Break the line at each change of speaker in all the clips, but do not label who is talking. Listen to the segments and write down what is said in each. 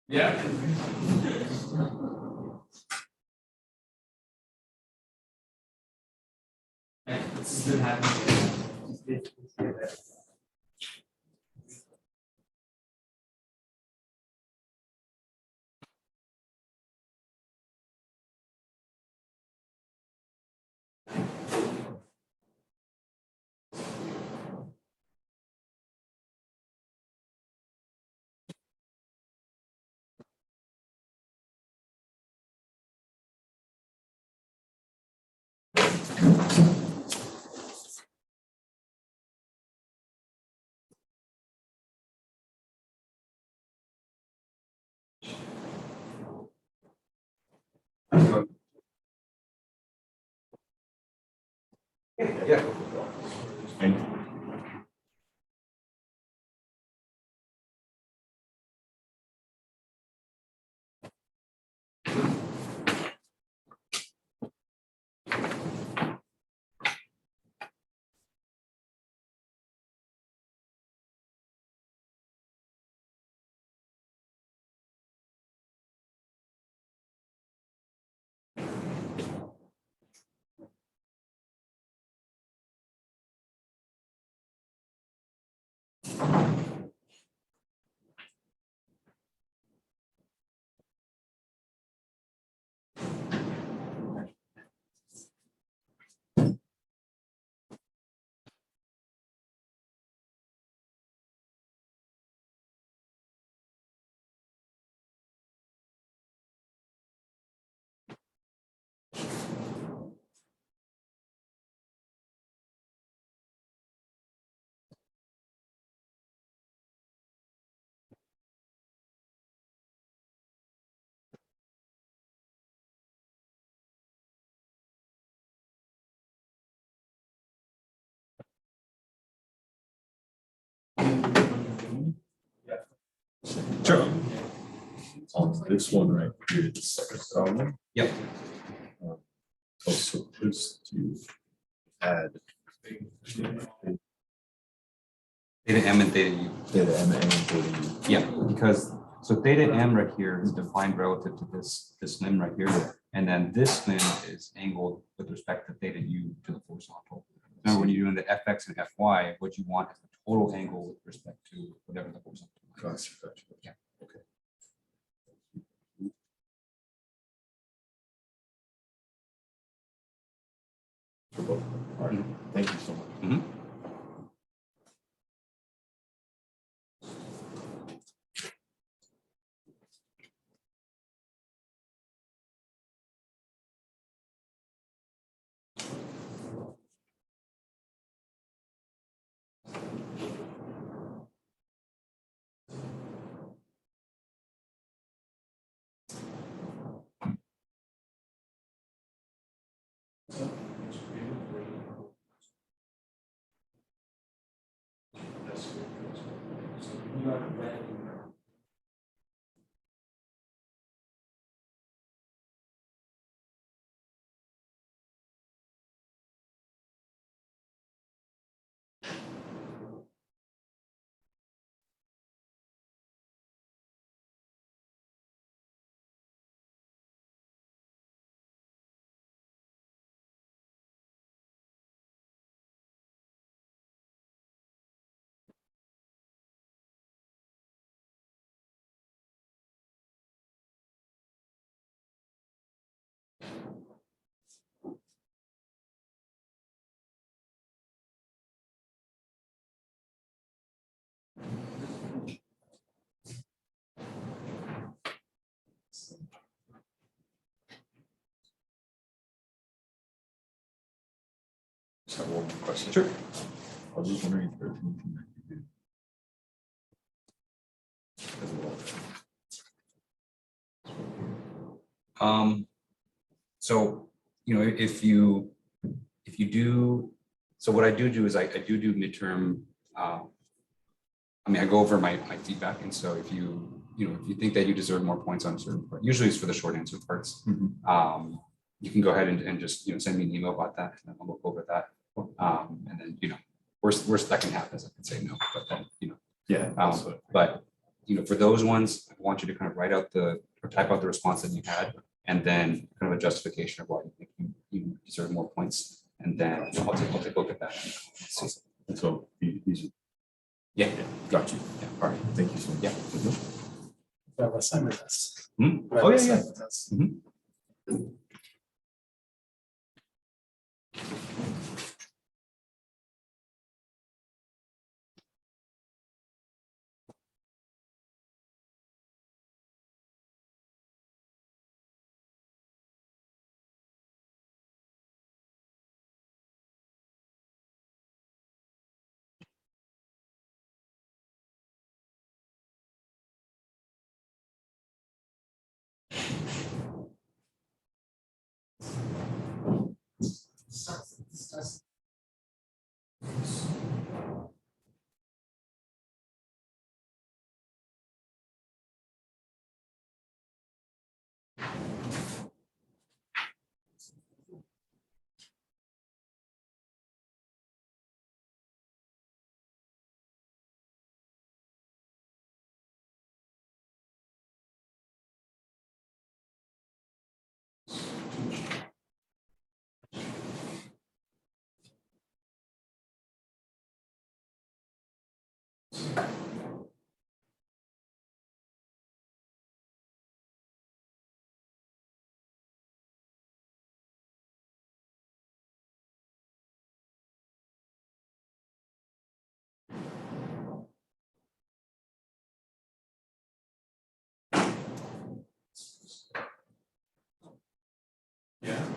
Yeah. This has been happening.
Yeah.
Sure. On this one right here, the second column.
Yep.
Also supposed to add
Theta M and theta U.
theta M and theta U.
Yeah, because so theta M right here is defined relative to this limb right here, and then this limb is angled with respect to theta U to the horizontal. Now, when you're doing the Fx and Fy, what you want is the total angle with respect to whatever the horizontal.
Gotcha.
Yeah.
Okay. For both. All right. Thank you so much.
Mm-hmm.
Just have one more question.
Sure.
I was just wondering if there's anything that you do as well.
So, you know, if you if you do, so what I do is I do midterm. I mean, I go over my feedback, and so if you think that you deserve more points on a certain part, usually it's for the short answer parts. You can go ahead and just send me an email about that, and I'll look over that. And then worst that can happen is I can say no, but then
Yeah.
but for those ones, I want you to kind of write out or type out the response that you had, and then kind of a justification of why you think you deserve more points, and then I'll take a look at that.
And so these are.
Yeah,
Got you.
yeah, all right.
Thank you so much.
Yeah.
Well, assignment tests.
Oh yeah, yeah.
Tests.
Yeah.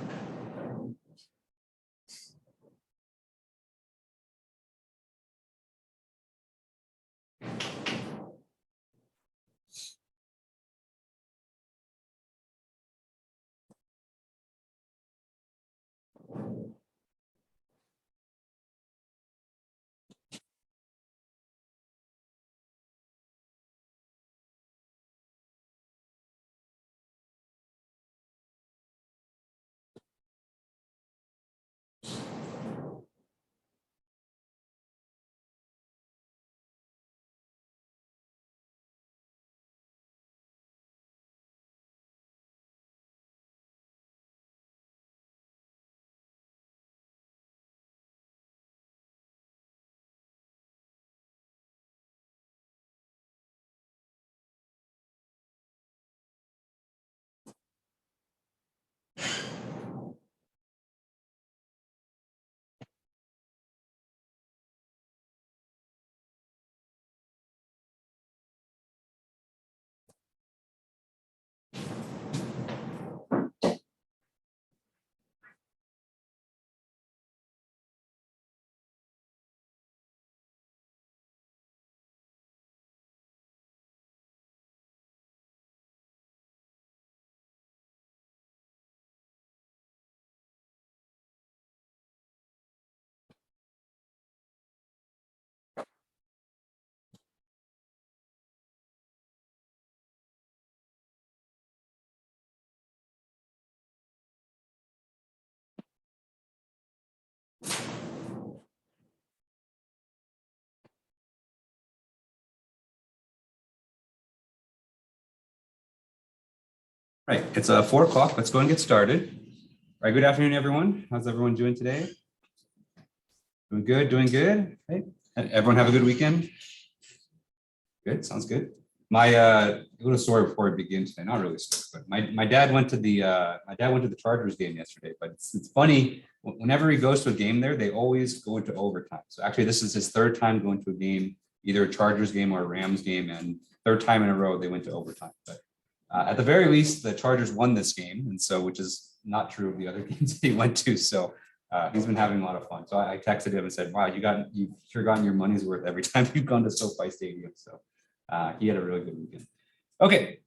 Right, it's 4 o'clock. Let's go and get started. All right, good afternoon, everyone. How's everyone doing today? Doing good, doing good. Hey, everyone have a good weekend? Good, sounds good. My a little story before we begin today, not really a story, but my dad went to the Chargers game yesterday, but it's funny, whenever he goes to a game there, they always go into overtime. So actually this is his 3rd time going to a game, either a Chargers game or a Rams game, and 3rd time in a row they went to overtime. But at the very least, the Chargers won this game, and so which is not true of the other games that he went to. So he's been having a lot of fun. So I texted him and said, "Wow, you've sure gotten your money's worth every time you've gone to SoFi Stadium." So he had a really good weekend. Okay,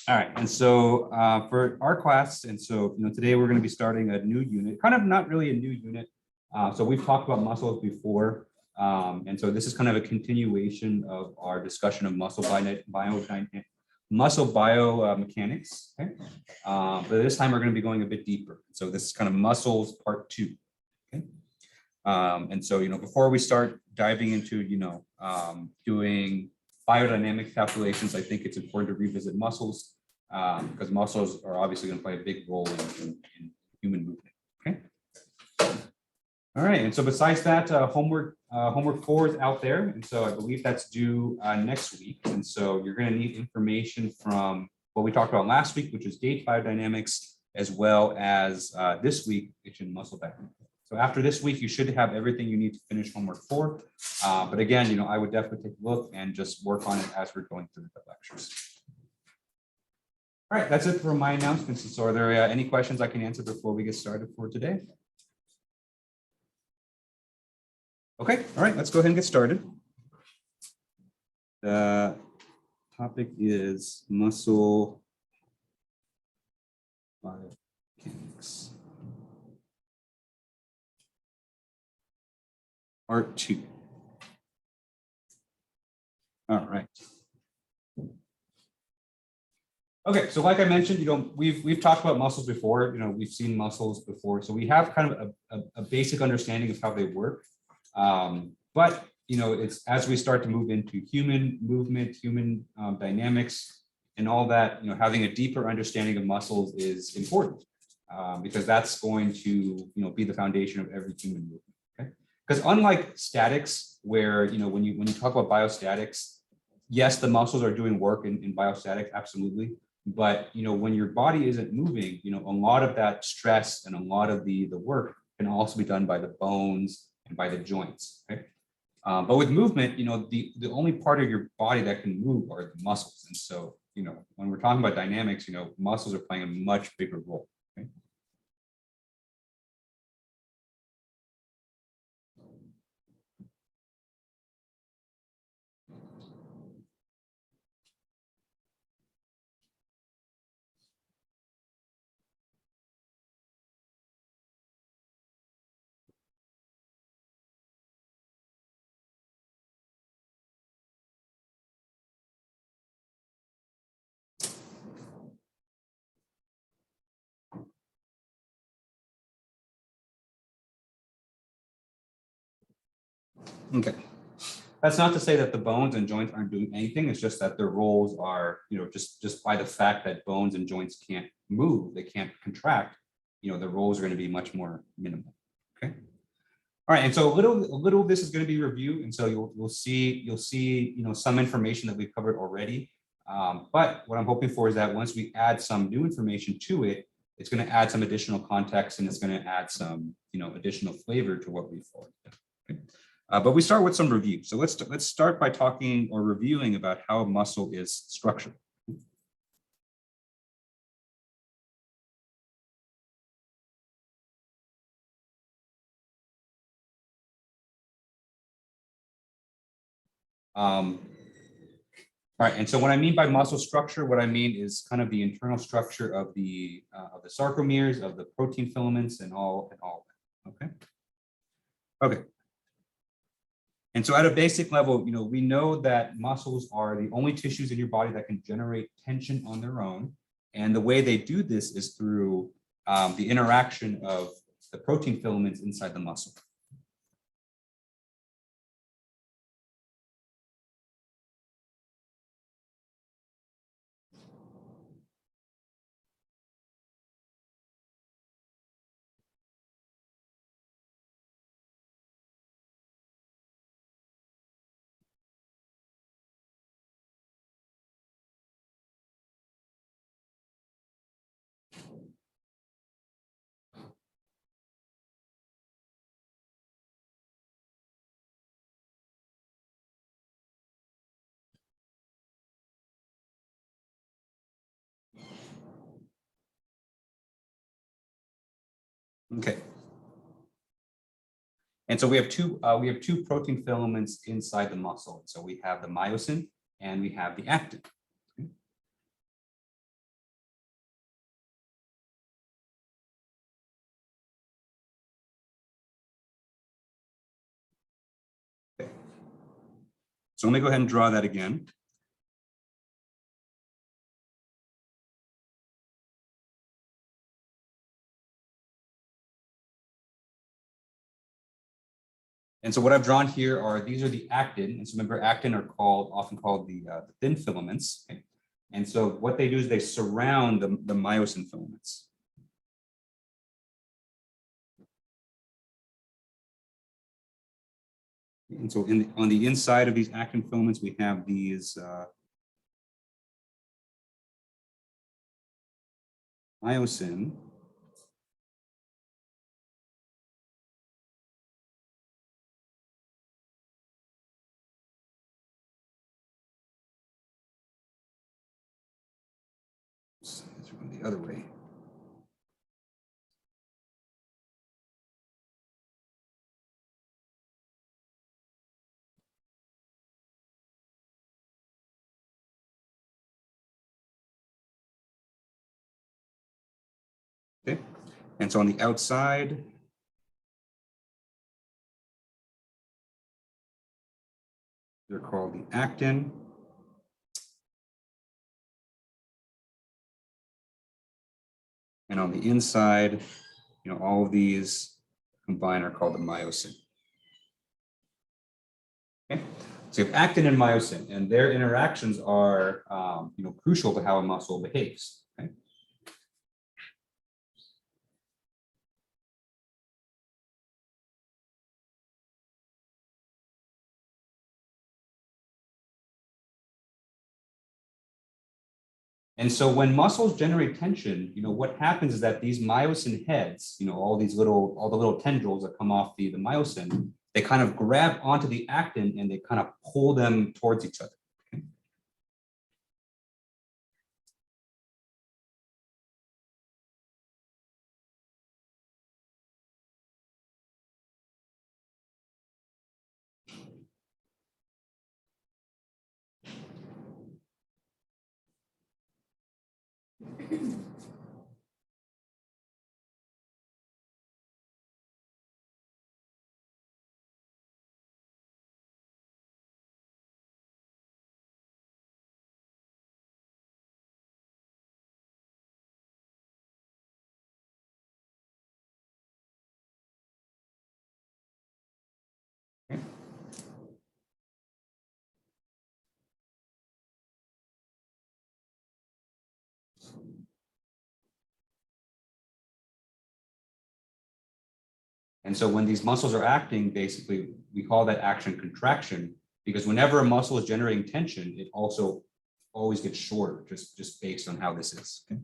All right, and so for our class, and so today we're going to be starting a new unit, kind of not really a new unit. So we've talked about muscles before, and so this is kind of a continuation of our discussion of muscle biomechanics. Okay, but this time we're going to be going a bit deeper. So this is kind of muscles part 2. Okay, and so before we start diving into doing biodynamic calculations, I think it's important to revisit muscles because muscles are obviously going to play a big role in human movement. Okay. All right. And so besides that, homework 4 is out there. And so I believe that's due next week. And so you're going to need information from what we talked about last week, which is gauge biodynamics, as well as this week, which is muscle dynamics. So after this week, you should have everything you need to finish homework 4. But again, I would definitely take a look and just work on it as we're going through the lectures. All right, that's it for my announcements. So are there any questions I can answer before we get started for today? Okay, all right, let's go ahead and get started. The topic is muscle biomechanics. Part 2. All right. Okay, so like I mentioned, we've talked about muscles before. We've seen muscles before, so we have kind of a basic understanding of how they work. But it's as we start to move into human movement, human dynamics, and all that. Having a deeper understanding of muscles is important because that's going to be the foundation of every human movement. Because unlike statics, where when you talk about biostatics, yes, the muscles are doing work in biostatics, absolutely. But when your body isn't moving, a lot of that stress and a lot of the work can also be done by the bones and by the joints. Okay? But with movement, the only part of your body that can move are the muscles. And so when we're talking about dynamics, muscles are playing a much bigger role. Okay? Okay. That's not to say that the bones and joints aren't doing anything. It's just that their roles are, just by the fact that bones and joints can't move, they can't contract, the roles are going to be much more minimal. Okay. All right. And so a little of this is going to be review. And so you'll see, some information that we've covered already. But what I'm hoping for is that once we add some new information to it, it's going to add some additional context and it's going to add some, additional flavor to what we've already done. Okay. But we start with some review. So let's start by talking or reviewing about how a muscle is structured. All right, and so what I mean by muscle structure, what I mean is kind of the internal structure of the sarcomeres, of the protein filaments, and all that. Okay. Okay. And so at a basic level, we know that muscles are the only tissues in your body that can generate tension on their own. And the way they do this is through the interaction of the protein filaments inside the muscle. Okay. And so we have two protein filaments inside the muscle. So we have the myosin and we have the actin. So let me go ahead and draw that again. And so what I've drawn here are, these are the actin. And so remember, actin are often called the thin filaments. Okay? And so what they do is they surround the myosin filaments. And so on the inside of these actin filaments, we have these myosin. Let's go the other way. Okay, and so on the outside, they're called the actin. And on the inside, all of these combined are called the myosin. Okay, so you have actin and myosin, and their interactions are, crucial to how a muscle behaves. Okay. And so when muscles generate tension, what happens is that these myosin heads, all the little tendrils that come off the myosin, they kind of grab onto the actin and they kind of pull them towards each other. Okay? And so when these muscles are acting, basically, we call that action contraction, because whenever a muscle is generating tension, it also always gets shorter, just based on how this is. Okay?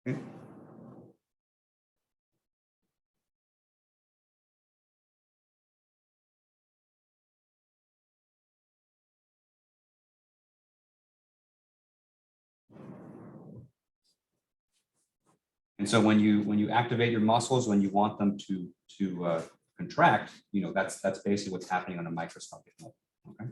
Okay. And so when you activate your muscles, when you want them to contract, that's basically what's happening on a microscopic level. Okay.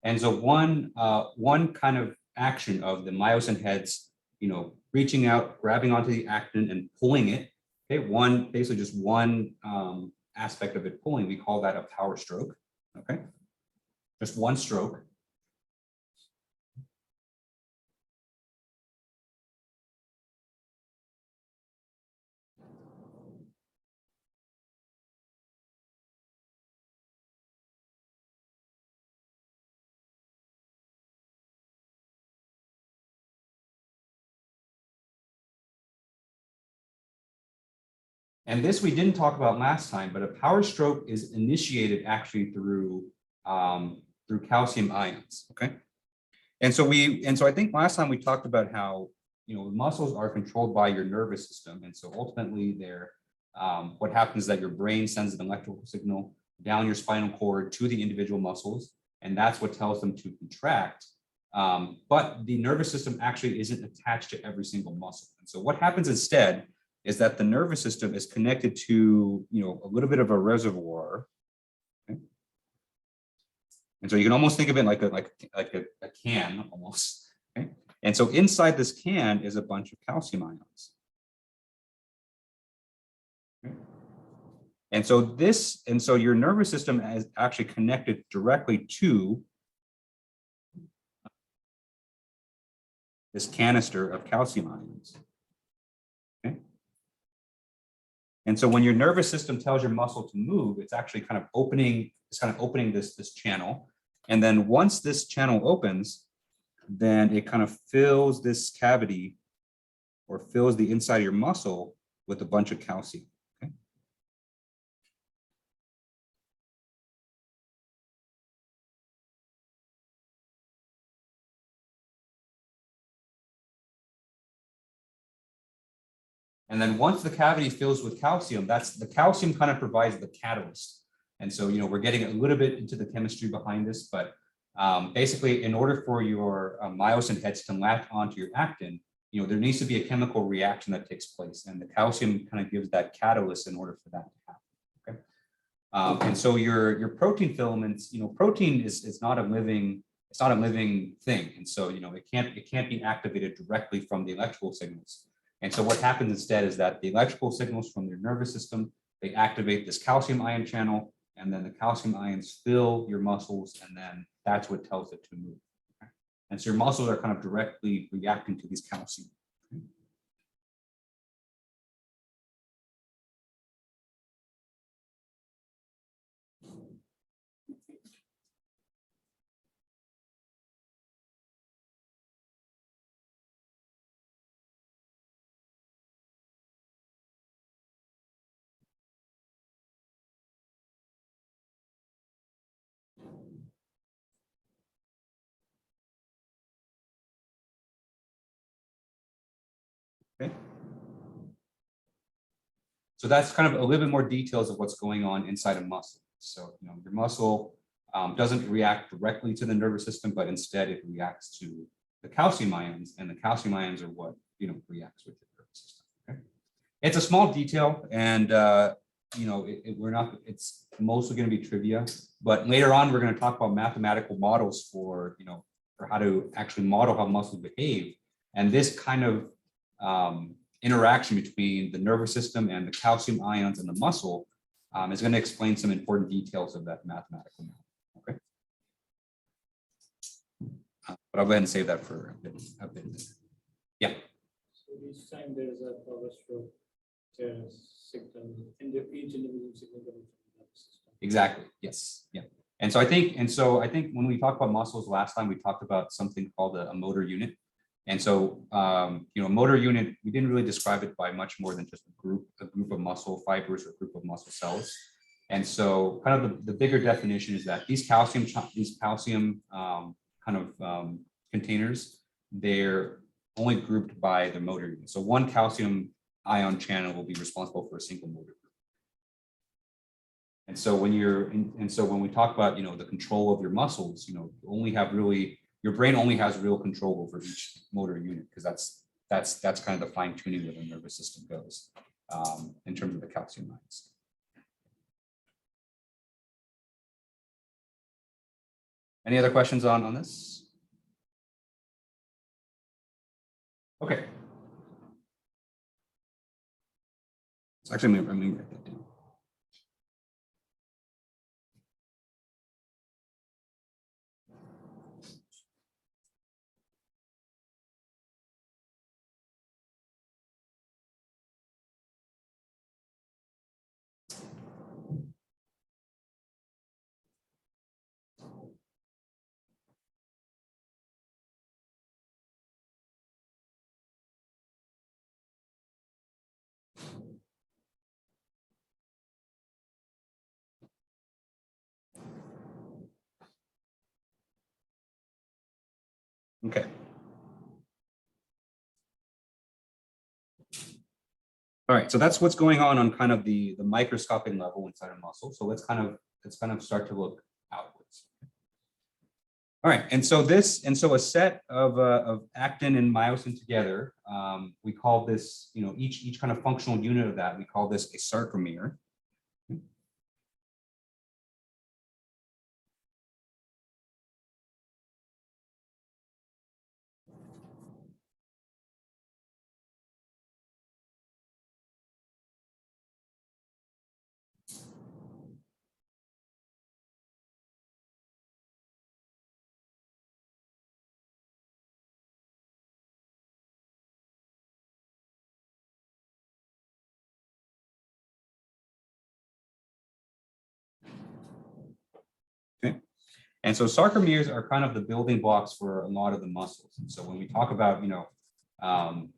And so one kind of action of the myosin heads, reaching out, grabbing onto the actin and pulling it. Okay, basically just one aspect of it pulling, we call that a power stroke. Okay, just one stroke. And this we didn't talk about last time, but a power stroke is initiated actually through calcium ions. Okay, and so I think last time we talked about how muscles are controlled by your nervous system, and so ultimately they're what happens is that your brain sends an electrical signal down your spinal cord to the individual muscles, and that's what tells them to contract. But the nervous system actually isn't attached to every single muscle, and so what happens instead is that the nervous system is connected to, a little bit of a reservoir. Okay? And so you can almost think of it like a can almost. Okay? And so inside this can is a bunch of calcium ions. Okay? And so your nervous system is actually connected directly to this canister of calcium ions. And so when your nervous system tells your muscle to move, it's actually kind of opening this channel. And then once this channel opens, then it kind of fills this cavity or fills the inside of your muscle with a bunch of calcium. Okay? And then once the cavity fills with calcium, the calcium kind of provides the catalyst. And so, we're getting a little bit into the chemistry behind this, but basically in order for your myosin heads to latch onto your actin, there needs to be a chemical reaction that takes place. And the calcium kind of gives that catalyst in order for that to happen. Okay. And so your protein filaments, protein is not a living, it's not a living thing. And so, it can't be activated directly from the electrical signals. And so what happens instead is that the electrical signals from your nervous system, they activate this calcium ion channel, and then the calcium ions fill your muscles, and then that's what tells it to move. Okay? And so your muscles are kind of directly reacting to these calcium. Okay? Okay. So that's kind of a little bit more details of what's going on inside a muscle. So, your muscle doesn't react directly to the nervous system, but instead it reacts to the calcium ions, and the calcium ions are what, reacts with the nervous system. Okay. It's a small detail, and it's mostly going to be trivia, but later on we're going to talk about mathematical models for how to actually model how muscles behave. And this kind of interaction between the nervous system and the calcium ions in the muscle is going to explain some important details of that mathematical model. Okay. But I'll go ahead and save that for a bit. Yeah.
So each time there is a power stroke, there is signal in each individual signal coming from the nervous system.
Exactly. Yes. Yeah. And so I think when we talked about muscles last time, we talked about something called a motor unit. And so, motor unit, we didn't really describe it by much more than just a group of muscle fibers or a group of muscle cells. And so kind of the bigger definition is that these calcium containers, they're only grouped by the motor unit. So one calcium ion channel will be responsible for a single motor group. And so when we talk about, the control of your muscles, your brain only has real control over each motor unit, because that's kind of the fine tuning where the nervous system goes in terms of the calcium ions. Any other questions on this? Okay. So actually, let me write that down. Okay. All right, so that's what's going on kind of the microscopic level inside a muscle. So let's kind of start to look outwards. All right, and so a set of actin and myosin together, we call this, each kind of functional unit of that, we call this a sarcomere. Okay. And so sarcomeres are kind of the building blocks for a lot of the muscles. And so when we talk about, kind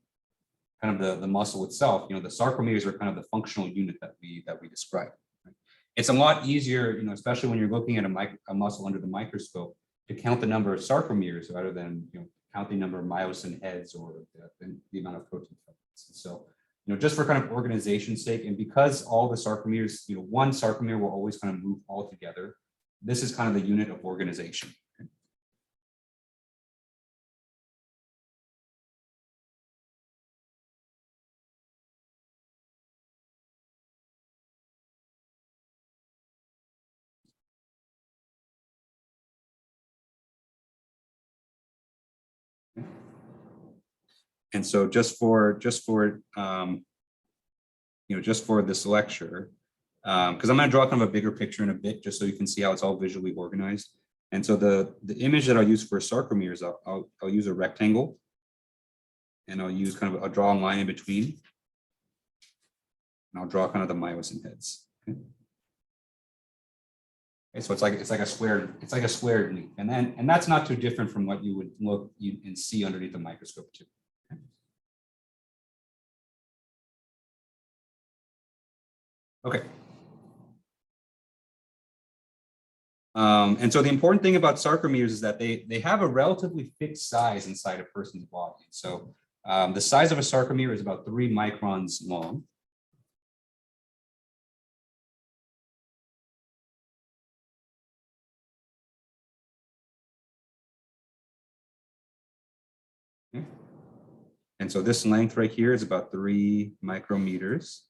of the muscle itself, the sarcomeres are kind of the functional unit that we describe. Right? It's a lot easier, especially when you're looking at a muscle under the microscope, to count the number of sarcomeres rather than count the number of myosin heads or the amount of protein fragments. And so, just for kind of organization's sake, and because all the sarcomeres, one sarcomere will always kind of move all together. This is kind of the unit of organization. And so just for this lecture, because I'm going to draw kind of a bigger picture in a bit, just so you can see how it's all visually organized. And so the image that I'll use for a sarcomere is I'll use a rectangle, and I'll draw a line in between, and I'll draw kind of the myosin heads. Okay. Okay, so it's like a squared leaf, and that's not too different from what you would look and see underneath the microscope too. Okay. And so the important thing about sarcomeres is that they have a relatively fixed size inside a person's body. So the size of a sarcomere is about 3 microns long. Okay. And so this length right here is about 3 micrometers.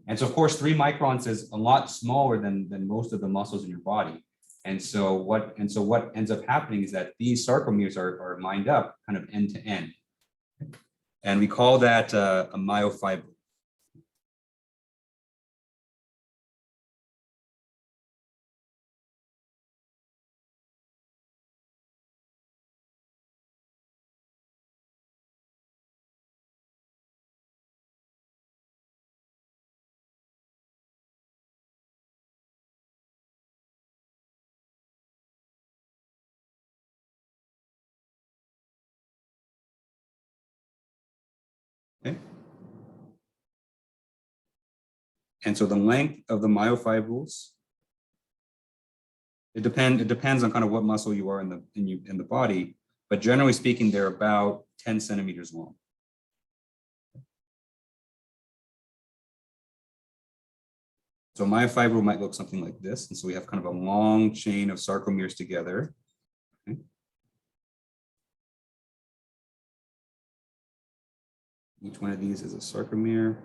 And so, of course, 3 microns is a lot smaller than most of the muscles in your body. And so what ends up happening is that these sarcomeres are lined up kind of end to end. And we call that a myofibre. Okay. And so the length of the myofibrils, it depends on kind of what muscle you are in the body, but generally speaking, they're about 10 centimeters long. So myofibril might look something like this, and so we have kind of a long chain of sarcomeres together. Okay. Each one of these is a sarcomere.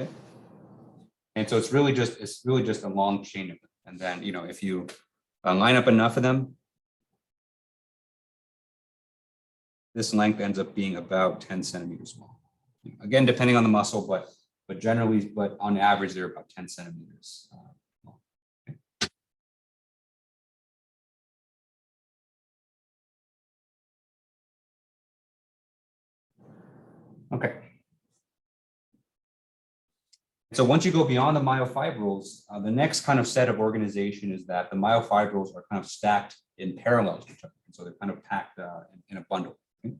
Okay. And so it's really just a long chain of them. And then, if you line up enough of them, this length ends up being about 10 centimeters long. Again, depending on the muscle, but on average, they're about 10 centimeters long. Okay. Okay. So once you go beyond the myofibrils, the next kind of set of organization is that the myofibrils are kind of stacked in parallel to each other. So they're kind of packed in a bundle. Okay?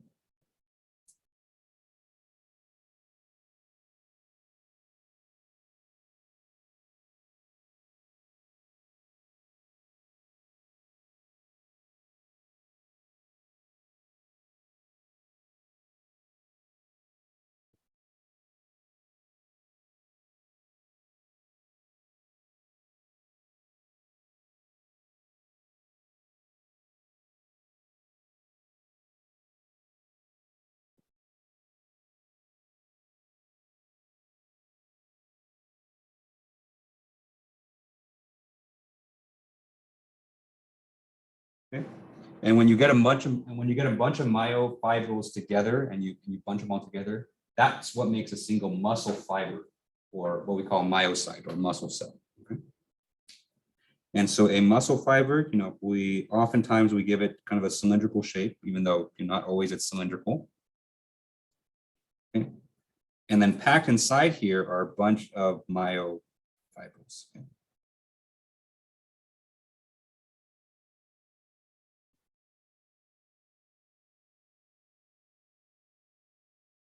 Okay. And when you get a bunch of myofibrils together and you bunch them all together, that's what makes a single muscle fiber, or what we call myocyte or muscle cell. Okay. And so a muscle fiber, we oftentimes give it kind of a cylindrical shape, even though not always it's cylindrical. Okay. And then packed inside here are a bunch of myofibrils. Okay.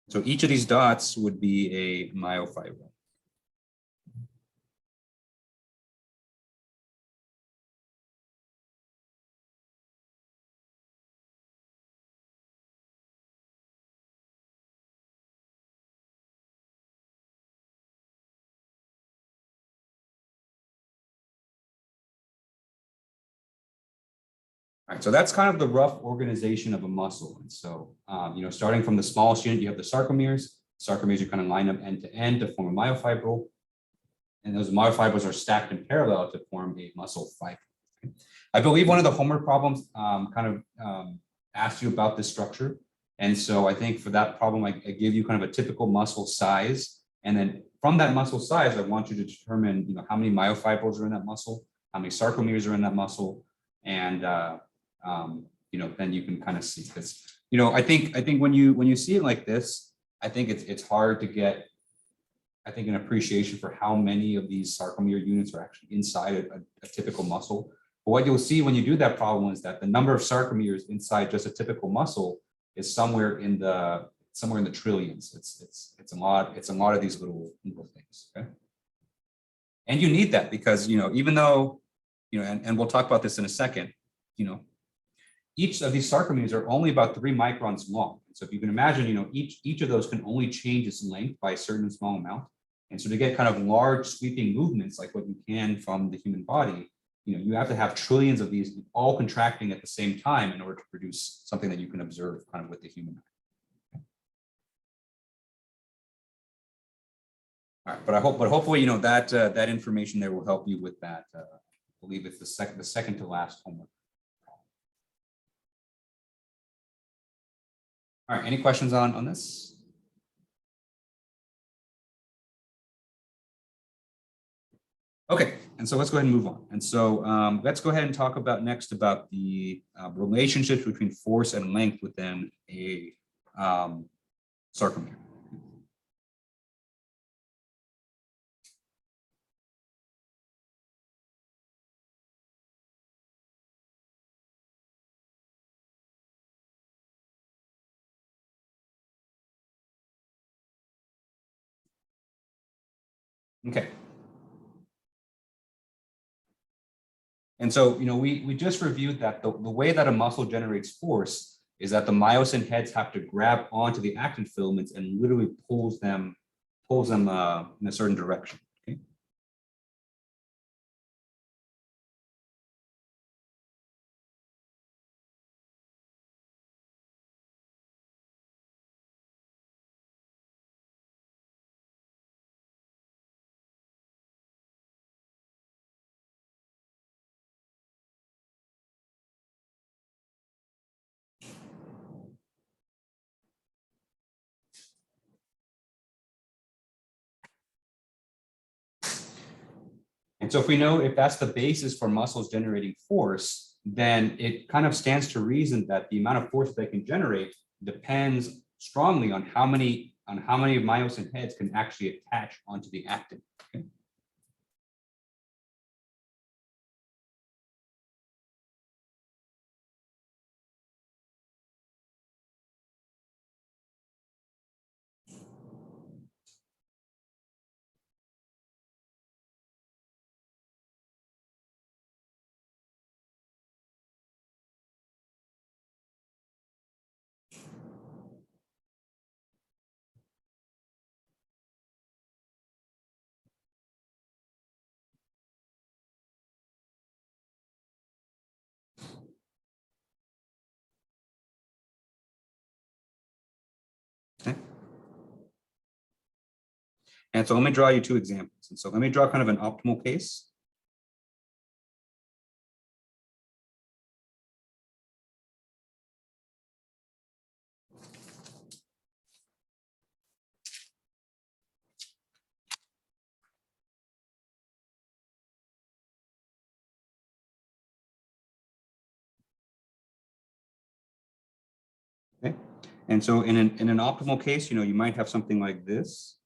So each of these dots would be a myofibril. All right, so that's kind of the rough organization of a muscle. And so, starting from the smallest unit, you have the sarcomeres. Sarcomeres are kind of lined up end to end to form a myofibril. And those myofibrils are stacked in parallel to form a muscle fiber. Okay. I believe one of the homework problems asked you about this structure. And so I think for that problem, I give you kind of a typical muscle size. And then from that muscle size, I want you to determine, how many myofibrils are in that muscle, how many sarcomeres are in that muscle, and then you can kind of see this. I think when you see it like this, I think it's hard to get, I think, an appreciation for how many of these sarcomere units are actually inside a typical muscle. But what you'll see when you do that problem is that the number of sarcomeres inside just a typical muscle is somewhere in the trillions. It's a lot of these little things. Okay. And you need that because even though and we'll talk about this in a second. Each of these sarcomeres are only about 3 microns long. So if you can imagine, each of those can only change its length by a certain small amount. And so to get kind of large sweeping movements like what you can from the human body, you have to have trillions of these all contracting at the same time in order to produce something that you can observe kind of with the human eye. All right, but hopefully, that information there will help you with that. I believe it's the second to last homework. All right, any questions on this? Okay, and so let's go ahead and move on. And so let's go ahead and talk about next about the relationships between force and length within a sarcomere. Okay. And so, we just reviewed that the way that a muscle generates force is that the myosin heads have to grab onto the actin filaments and literally pulls them in a certain direction. Okay. And so if that's the basis for muscles generating force, then it kind of stands to reason that the amount of force they can generate depends strongly on how many on how many myosin heads can actually attach onto the actin. Okay. Okay. And so let me draw you two examples. And so let me draw kind of an optimal case. Okay. And so in an optimal case, you might have something like this.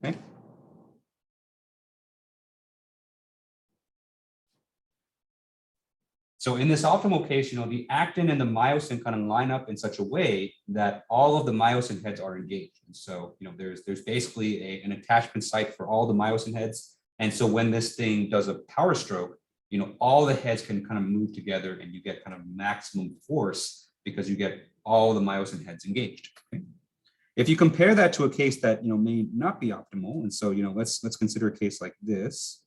Okay. So in this optimal case, the actin and the myosin kind of line up in such a way that all of the myosin heads are engaged. And so, there's basically an attachment site for all the myosin heads. And so when this thing does a power stroke, all the heads can kind of move together and you get kind of maximum force because you get all the myosin heads engaged. Okay? If you compare that to a case that, may not be optimal. And so, let's consider a case like this.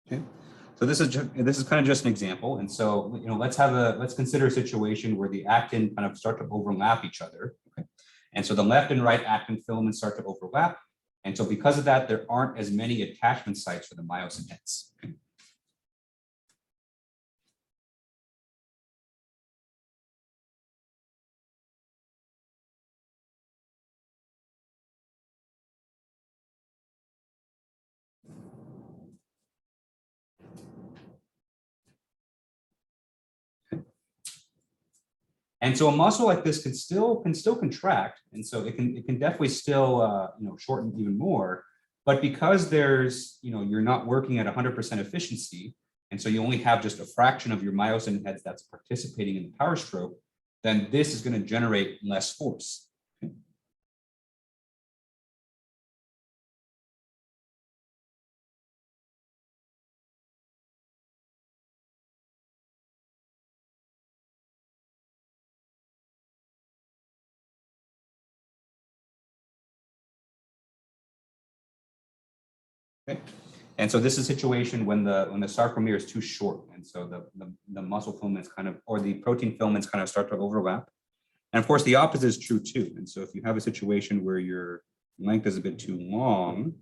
Okay, so this is kind of just an example, and so let's consider a situation where the actin kind of start to overlap each other. Okay, and so the left and right actin filaments start to overlap, and so because of that, there aren't as many attachment sites for the myosin heads. Okay? And so a muscle like this can still contract, and so it can definitely still shorten even more. But because there's you're not working at 100% efficiency, and so you only have just a fraction of your myosin heads that's participating in the power stroke, then this is going to generate less force. Okay. Okay. And so this is a situation when the sarcomere is too short, and so the muscle filaments or the protein filaments kind of start to overlap. And of course, the opposite is true too. And so if you have a situation where your length is a bit too long,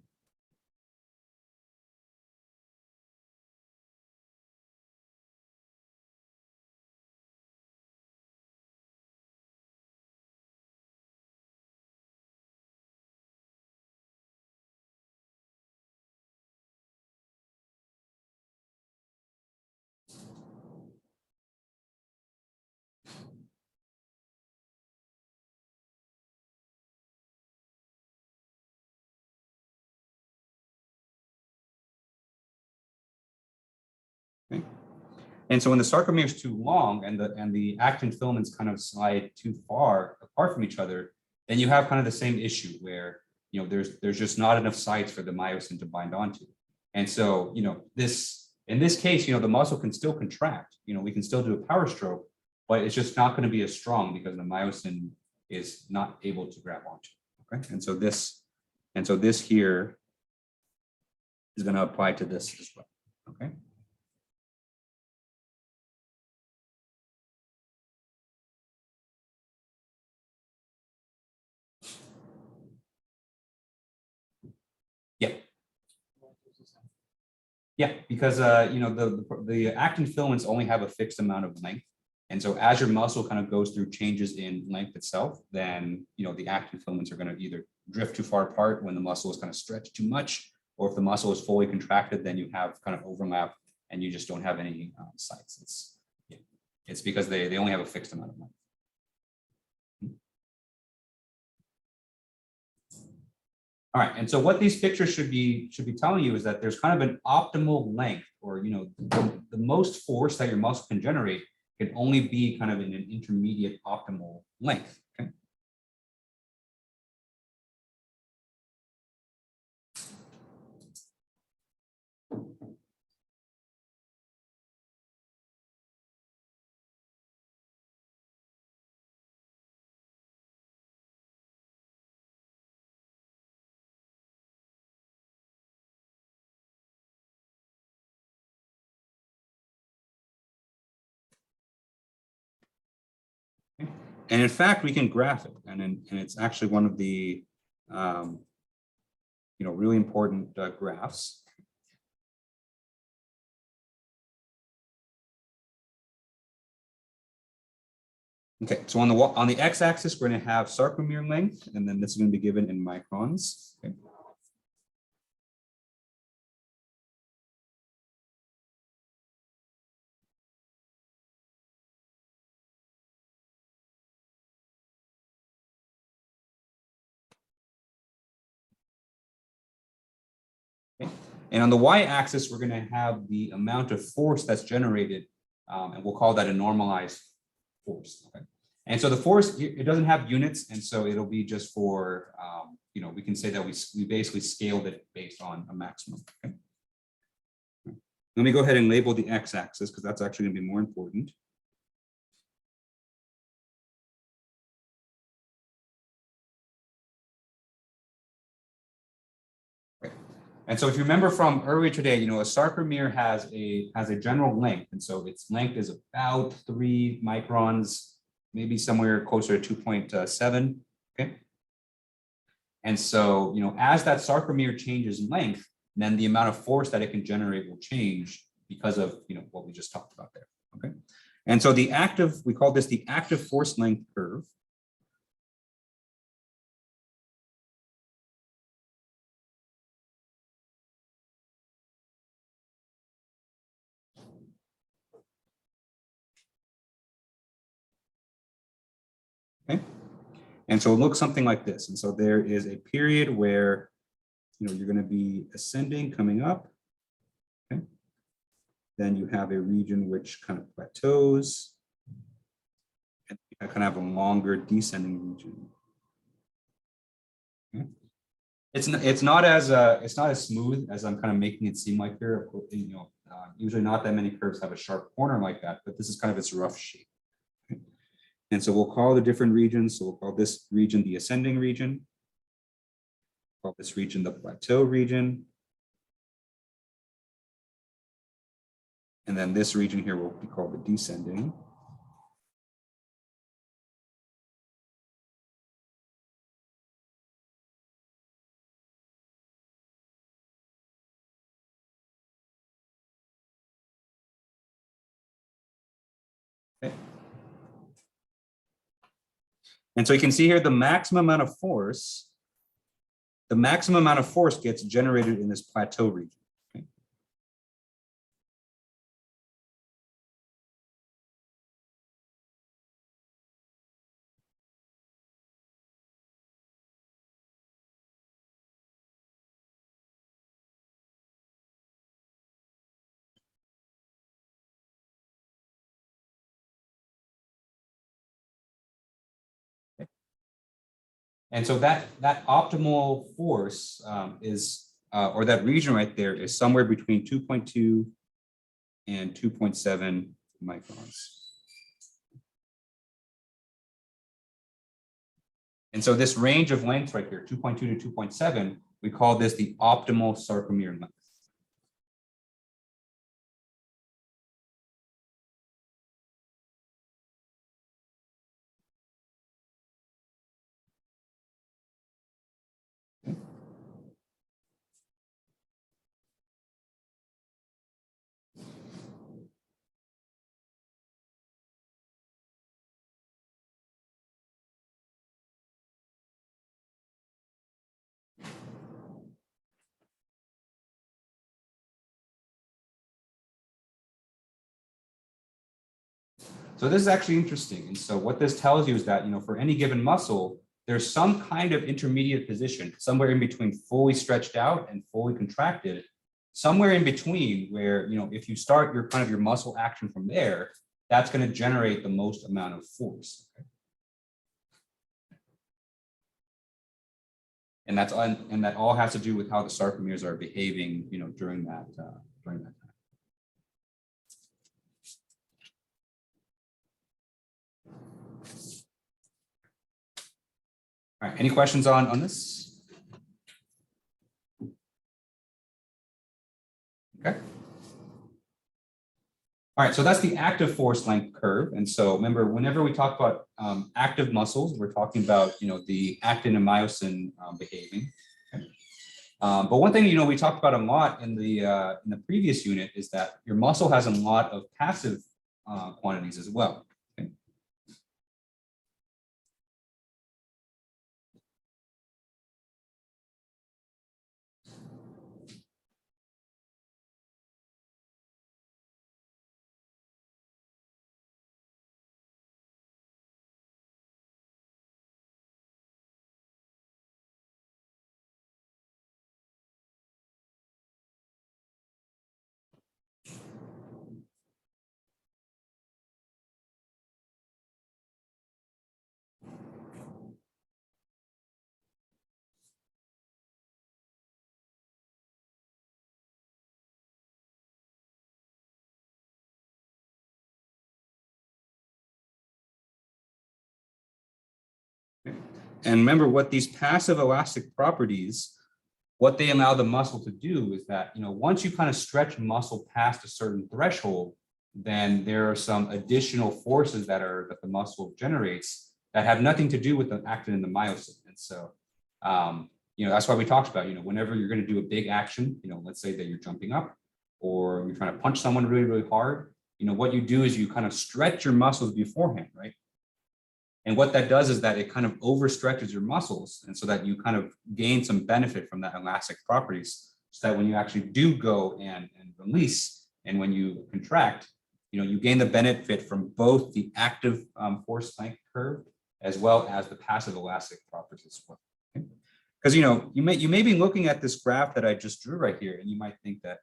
okay. And so when the sarcomere is too long and the actin filaments kind of slide too far apart from each other, then you have kind of the same issue where there's just not enough sites for the myosin to bind onto. And so in this case, the muscle can still contract. We can still do a power stroke, but it's just not going to be as strong because the myosin is not able to grab onto. right? And so this here is going to apply to this as well, okay? Yeah. Yeah, because you know, the actin filaments only have a fixed amount of length. And so as your muscle kind of goes through changes in length itself, then you know the actin filaments are going to either drift too far apart when the muscle is kind of stretched too much, or if the muscle is fully contracted, then you have kind of overlap and you just don't have any sites. It's because they only have a fixed amount of length. All right, and so what these pictures should be telling you is that there's kind of an optimal length, or you know, the most force that your muscle can generate can only be kind of in an intermediate optimal length. Okay. And in fact, we can graph it, and it's actually one of the you know, really important graphs. Okay, so on the x-axis, we're going to have sarcomere length, and then this is going to be given in microns. Okay. And on the y-axis, we're going to have the amount of force that's generated, and we'll call that a normalized force. Okay? And so the force, it doesn't have units, and so it'll be just for, you know, we can say that we basically scaled it based on a maximum. Okay? Let me go ahead and label the x-axis, because that's actually going to be more important. And so if you remember from earlier today, you know, a sarcomere has a general length. And so its length is about 3 microns, maybe somewhere closer to 2.7. Okay. And so, you know, as that sarcomere changes in length, then the amount of force that it can generate will change because of, you know, what we just talked about there. Okay. And so we call this the active force length curve. Okay. And so it looks something like this. And so there is a period where, you know, you're going to be ascending, coming up. Okay. Then you have a region which kind of plateaus. And you kind of have a longer descending region. Okay. It's not as smooth as I'm kind of making it seem like here. You know, usually not that many curves have a sharp corner like that, but this is kind of its rough shape. And so we'll call the different regions. So we'll call this region the ascending region. Call this region the plateau region. And then this region here will be called the descending. Okay. And so you can see here the maximum amount of force gets generated in this plateau region. Okay. And so that optimal force or that region right there is somewhere between 2.2 and 2.7 microns. And so this range of lengths right here, 2.2 to 2.7, we call this the optimal sarcomere length. So this is actually interesting. And so what this tells you is that, for any given muscle, there's some kind of intermediate position, somewhere in between fully stretched out and fully contracted, somewhere in between where, if you start your muscle action from there, that's going to generate the most amount of force. Okay? And that all has to do with how the sarcomeres are behaving, during that time. All right, any questions on this? Okay. All right, so that's the active force length curve. And so remember, whenever we talk about active muscles, we're talking about, the actin and myosin behaving. Okay. But one thing, we talked about a lot in the previous unit is that your muscle has a lot of passive quantities as well. Okay. And remember what these passive elastic properties, what they allow the muscle to do is that, once you kind of stretch muscle past a certain threshold, then there are some additional forces that the muscle generates that have nothing to do with the actin and the myosin. And so, that's why we talked about, whenever you're going to do a big action, let's say that you're jumping up or you're trying to punch someone really, really hard, what you do is you kind of stretch your muscles beforehand, right? And what that does is that it kind of overstretches your muscles. And so that you kind of gain some benefit from that elastic properties, so that when you actually do go and release, and when you contract, you gain the benefit from both the active force length curve as well as the passive elastic properties as well. Because, you may be looking at this graph that I just drew right here, and you might think that,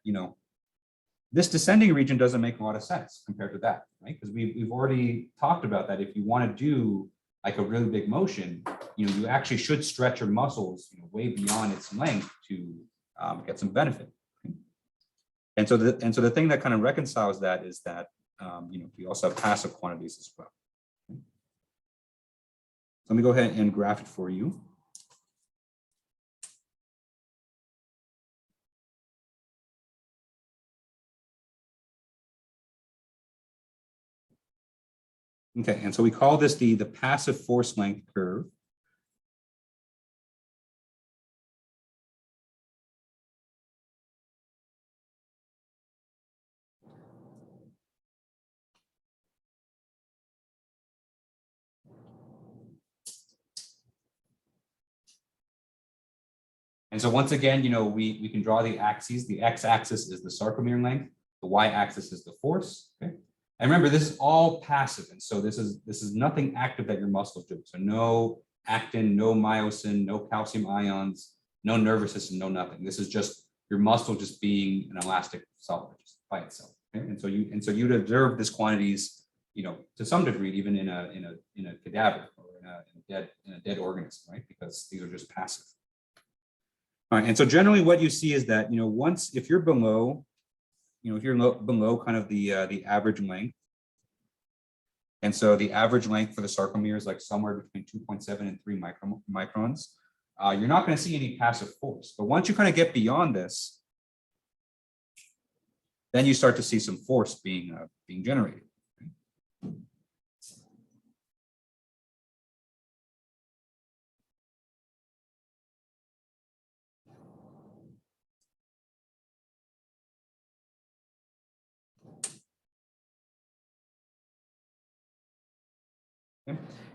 this descending region doesn't make a lot of sense compared to that, right? Because we've already talked about that. If you want to do like a really big motion, you actually should stretch your muscles way beyond its length to get some benefit. And so the thing that kind of reconciles that is that we also have passive quantities as well. Let me go ahead and graph it for you. Okay, and so we call this the passive force length curve. And so once again, we can draw the axes. The x-axis is the sarcomere length. The y-axis is the force. Okay. And remember, this is all passive. And so this is nothing active that your muscles do. So no actin, no myosin, no calcium ions, no nervous system, no nothing. This is just your muscle just being an elastic solid just by itself. Okay. And so you'd observe these quantities, to some degree, even in a cadaver or in a dead organism, right? Because these are just passive. All right, and so generally what you see is that, if you're below, below kind of the average length, And so the average length for the sarcomere is like somewhere between 2.7 and 3 microns. You're not going to see any passive force. But once you kind of get beyond this, then you start to see some force being generated.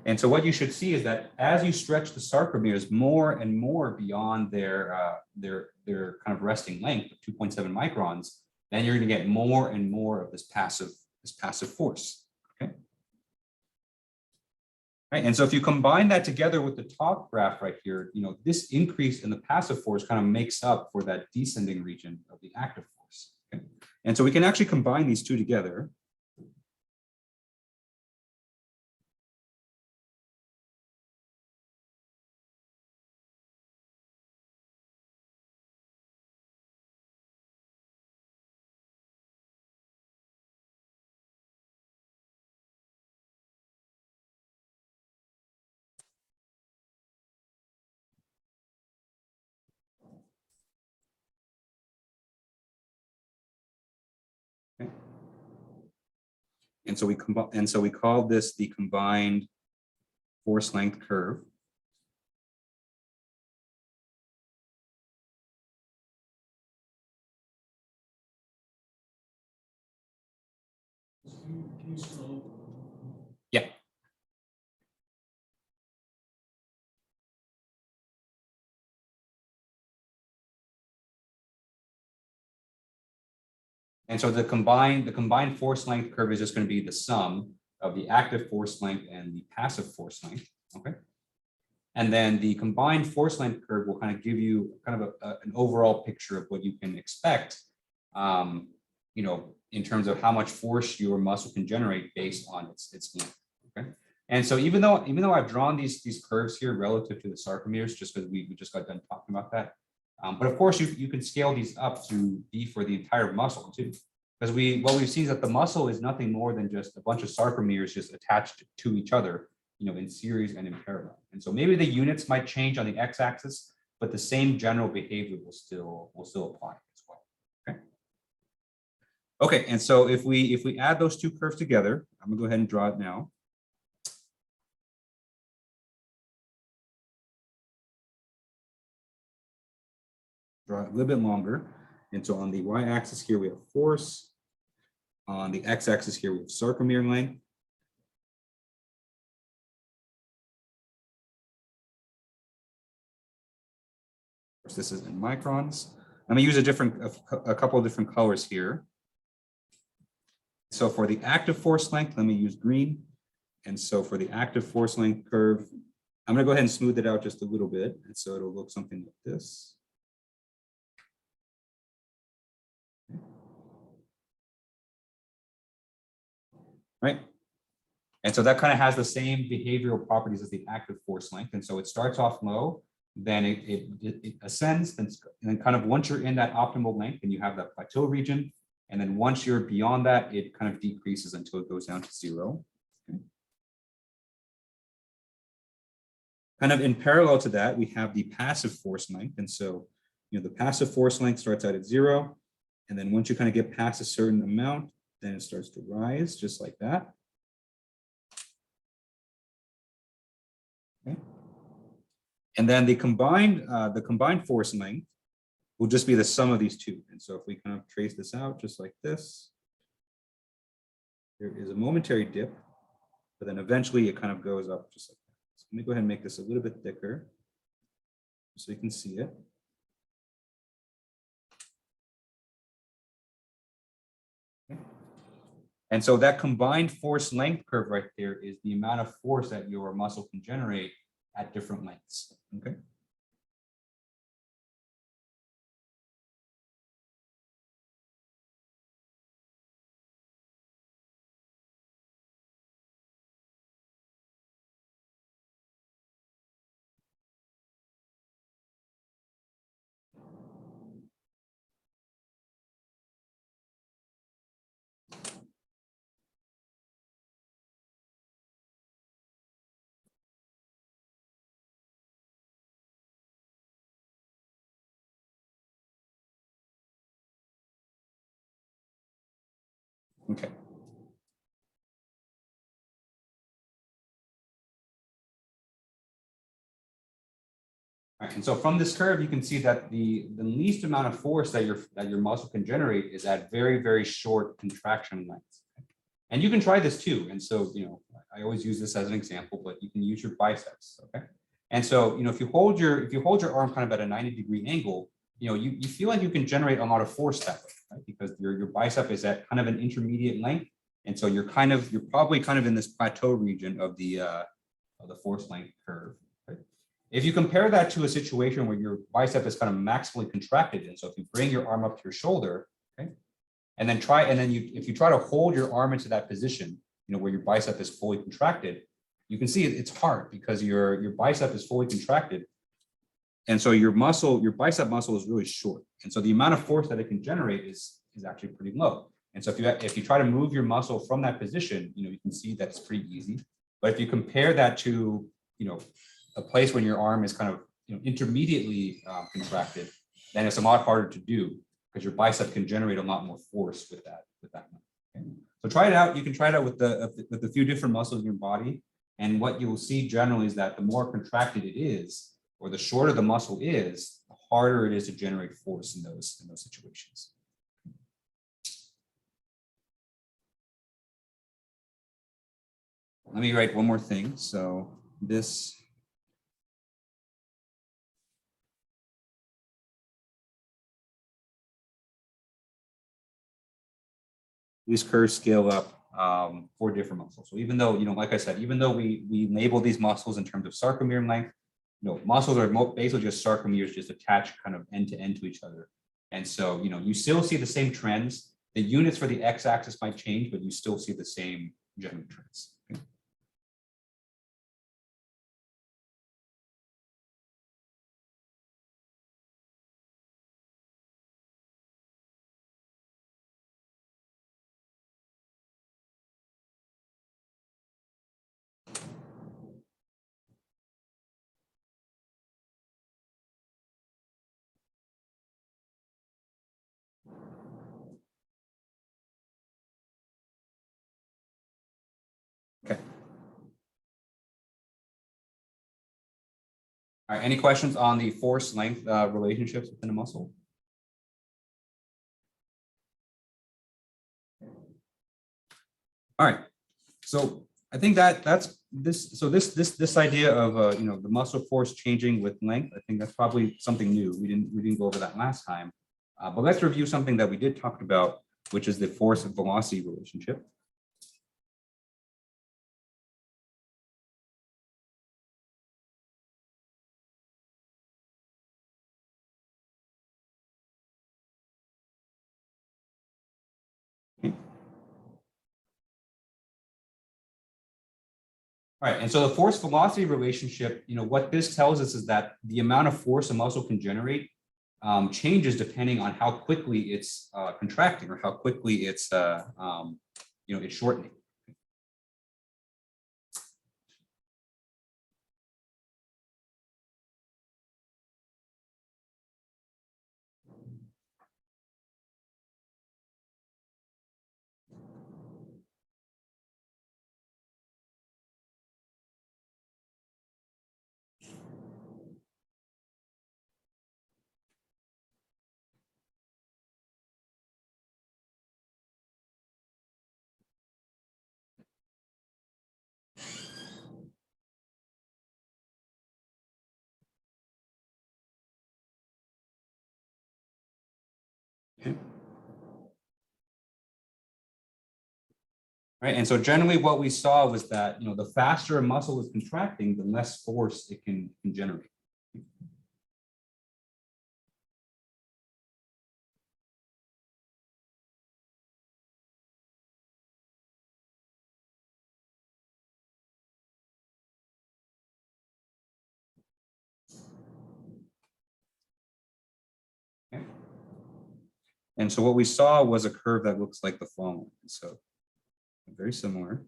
And so what you should see is that as you stretch the sarcomeres more and more beyond their kind of resting length of 2.7 microns, then you're going to get more and more of this passive force. Okay. Right. And so if you combine that together with the top graph right here, this increase in the passive force kind of makes up for that descending region of the active force. Okay. And so we can actually combine these two together. Okay. And so we call this the combined force length curve. Yeah. And so the combined force length curve is just going to be the sum of the active force length and the passive force length. Okay. And then the combined force length curve will kind of give you kind of an overall picture of what you can expect, in terms of how much force your muscle can generate based on its length. Okay. And so even though I've drawn these curves here relative to the sarcomeres, just because we just got done talking about that, but of course you can scale these up to be for the entire muscle too, because what we've seen is that the muscle is nothing more than just a bunch of sarcomeres just attached to each other, in series and in parallel. And so maybe the units might change on the x-axis, but the same general behavior will still apply as well. Okay. Okay, and so if we add those two curves together, I'm gonna go ahead and draw it now. Draw it a little bit longer. And so on the y-axis here, we have force. On the x-axis here, we have sarcomere length. Of course, this is in microns. I'm gonna use a couple of different colors here. So for the active force length, let me use green. And so for the active force length curve, I'm gonna go ahead and smooth it out just a little bit. And so it'll look something like this. Right? And so that kind of has the same behavioral properties as the active force length. And so it starts off low, then it ascends, and then kind of once you're in that optimal length, and you have that plateau region, and then once you're beyond that, it kind of decreases until it goes down to 0. Okay. Kind of in parallel to that, we have the passive force length. And so, the passive force length starts out at 0. And then once you kind of get past a certain amount, then it starts to rise just like that. Okay. And then the combined force length will just be the sum of these two. And so if we kind of trace this out just like this, there is a momentary dip, but then eventually it kind of goes up just like that. So let me go ahead and make this a little bit thicker so you can see it. Okay. And so that combined force length curve right there is the amount of force that your muscle can generate at different lengths. Okay. Okay. All right, and so from this curve, you can see that the least amount of force that your muscle can generate is at very, very short contraction lengths. And you can try this too. And so, I always use this as an example, but you can use your biceps. Okay. And so, if you hold your arm kind of at a 90-degree angle, you feel like you can generate a lot of force that way, right? Because your bicep is at kind of an intermediate length. And so you're probably kind of in this plateau region of the force length curve. Right? If you compare that to a situation where your bicep is kind of maximally contracted, and so if you bring your arm up to your shoulder, okay, and then if you try to hold your arm into that position, where your bicep is fully contracted, you can see it's hard because your bicep is fully contracted. And so your bicep muscle is really short. And so the amount of force that it can generate is actually pretty low. And so if you try to move your muscle from that position, you can see that it's pretty easy. But if you compare that to, a place when your arm is kind of, intermediately contracted, then it's a lot harder to do because your bicep can generate a lot more force with that. Okay? So try it out. You can try it out with a few different muscles in your body. And what you will see generally is that the more contracted it is, or the shorter the muscle is, the harder it is to generate force in those situations. Let me write one more thing. So these curves scale up for different muscles. So even though, like I said, even though we label these muscles in terms of sarcomere length, muscles are basically just sarcomeres just attached kind of end to end to each other. And so, you still see the same trends. The units for the x-axis might change, but you still see the same general trends. Okay? Okay. All right, any questions on the force length relationships within a muscle? All right, so I think that's this. So this idea of the muscle force changing with length, I think that's probably something new. We didn't go over that last time, but let's review something that we did talk about, which is the force and velocity relationship. All right, and so the force velocity relationship, what this tells us is that the amount of force a muscle can generate changes depending on how quickly it's contracting or how quickly it's it's shortening. Okay. Right, and so generally what we saw was that the faster a muscle is contracting, the less force it can generate. Okay. And so what we saw was a curve that looks like the following. So very similar.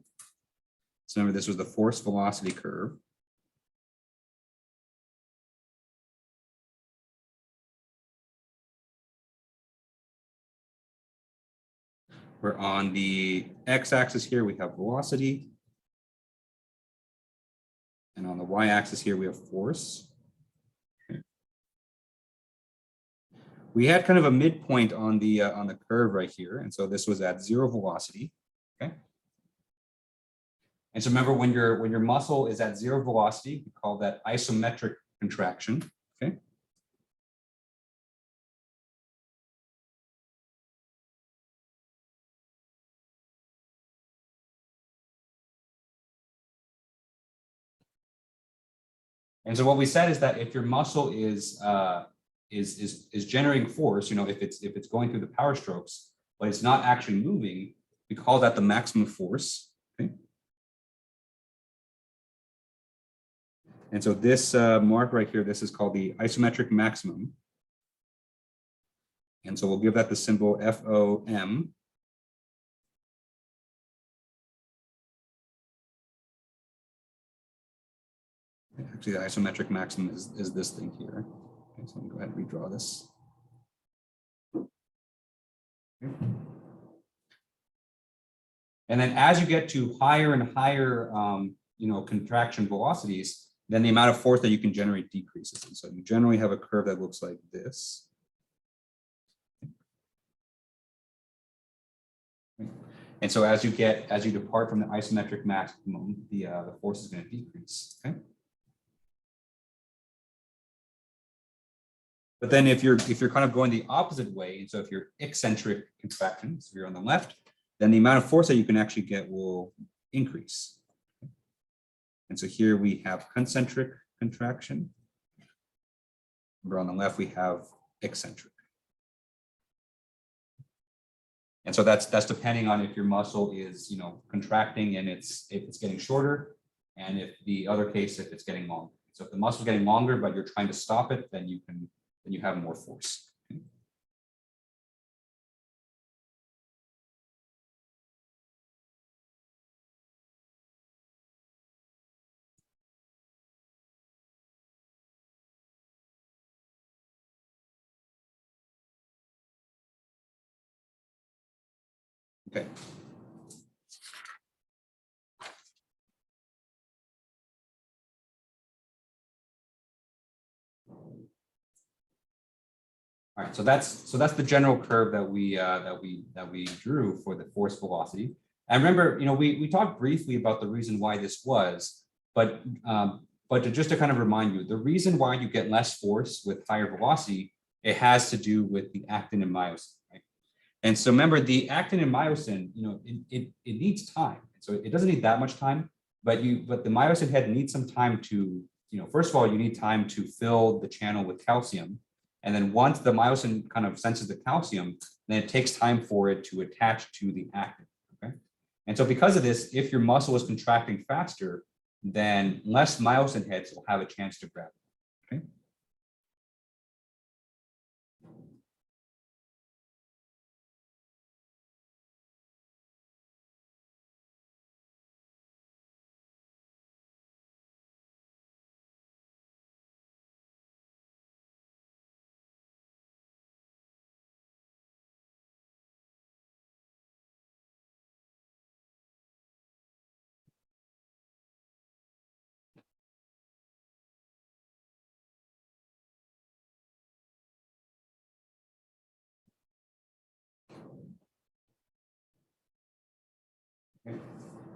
So remember, this was the force velocity curve. where on the x-axis here, we have velocity. And on the y-axis here, we have force. Okay. We had kind of a midpoint on the curve right here. And so this was at 0 velocity. Okay. And so remember, when your muscle is at 0 velocity, we call that isometric contraction. Okay. And so what we said is that if your muscle is generating force, if it's going through the power strokes, but it's not actually moving, we call that the maximum force. Okay. And so this mark right here, this is called the isometric maximum. And so we'll give that the symbol FOM. Actually, the isometric maximum is this thing here. Okay, so I'm going to go ahead and redraw this. Okay. And then as you get to higher and higher, contraction velocities, then the amount of force that you can generate decreases. And so you generally have a curve that looks like this. And so as you depart from the isometric maximum, the force is going to decrease. Okay. But then if you're kind of going the opposite way, and so if you're eccentric contraction, so if you're on the left, then the amount of force that you can actually get will increase. And so here we have concentric contraction. Remember, on the left we have eccentric. And so that's depending on if your muscle is contracting and it's getting shorter, and if the other case if it's getting longer. So if the muscle is getting longer but you're trying to stop it, then you have more force. Okay. All right, so that's the general curve that we drew for the force velocity. And remember, we talked briefly about the reason why this was, but just to kind of remind you, the reason why you get less force with higher velocity, it has to do with the actin and myosin, right? And so remember, the actin and myosin, it needs time. So it doesn't need that much time, but the myosin head needs some time to, first of all, you need time to fill the channel with calcium. And then once the myosin kind of senses the calcium, then it takes time for it to attach to the actin. Okay. And so because of this, if your muscle is contracting faster, then less myosin heads will have a chance to grab it. Okay.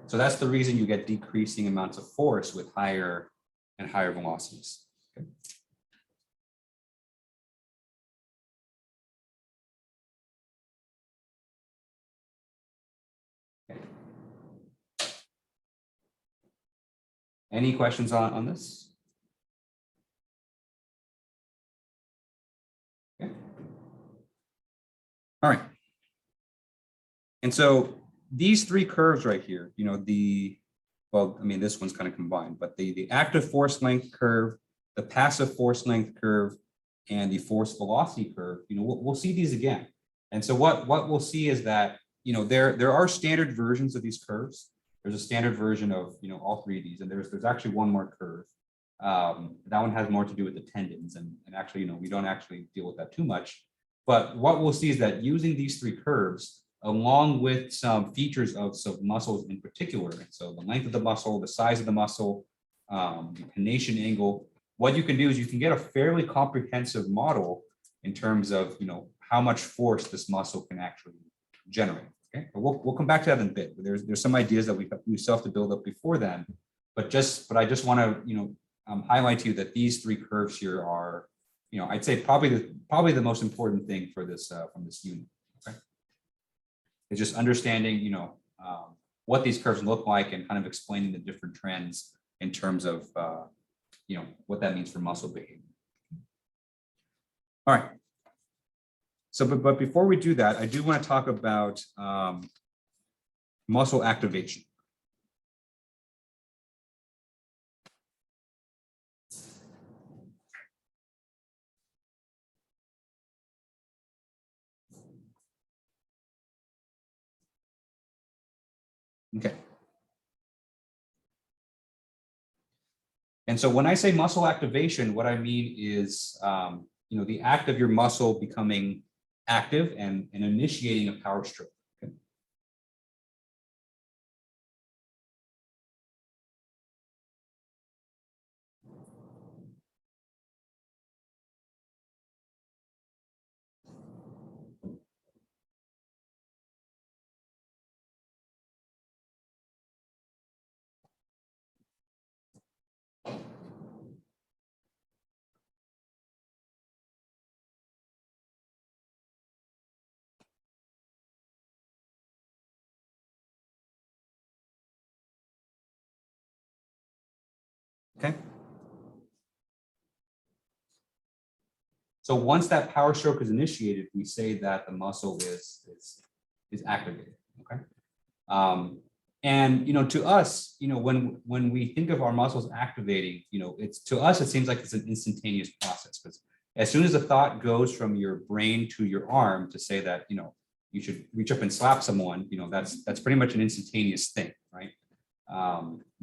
So that's the reason you get decreasing amounts of force with higher and higher velocities. Okay. Okay. Any questions on this? Okay. All right. And so these three curves right here, this one's kind of combined, but the active force length curve, the passive force length curve, and the force velocity curve, we'll see these again. And so what we'll see is that, there are standard versions of these curves. There's a standard version of, all three of these, and there's actually one more curve. That one has more to do with the tendons, and actually, we don't actually deal with that too much. But what we'll see is that using these three curves, along with some features of some muscles in particular. And so the length of the muscle, the size of the muscle, the pronation angle. What you can do is you can get a fairly comprehensive model in terms of, how much force this muscle can actually generate. Okay, but we'll come back to that in a bit. There's some ideas that we still have to build up before then, but I just want to highlight to you that these three curves here are, I'd say probably the most important thing for this from this unit. Okay, it's just understanding what these curves look like and kind of explaining the different trends in terms of what that means for muscle behavior. All right. So, but before we do that, I do want to talk about muscle activation. Okay. And so when I say muscle activation, what I mean is, the act of your muscle becoming active and initiating a power stroke. Okay. Okay. So once that power stroke is initiated, we say that the muscle is activated. Okay. And to us, when we think of our muscles activating, to us it seems like it's an instantaneous process, because as soon as a thought goes from your brain to your arm to say that you should reach up and slap someone, that's pretty much an instantaneous thing, right?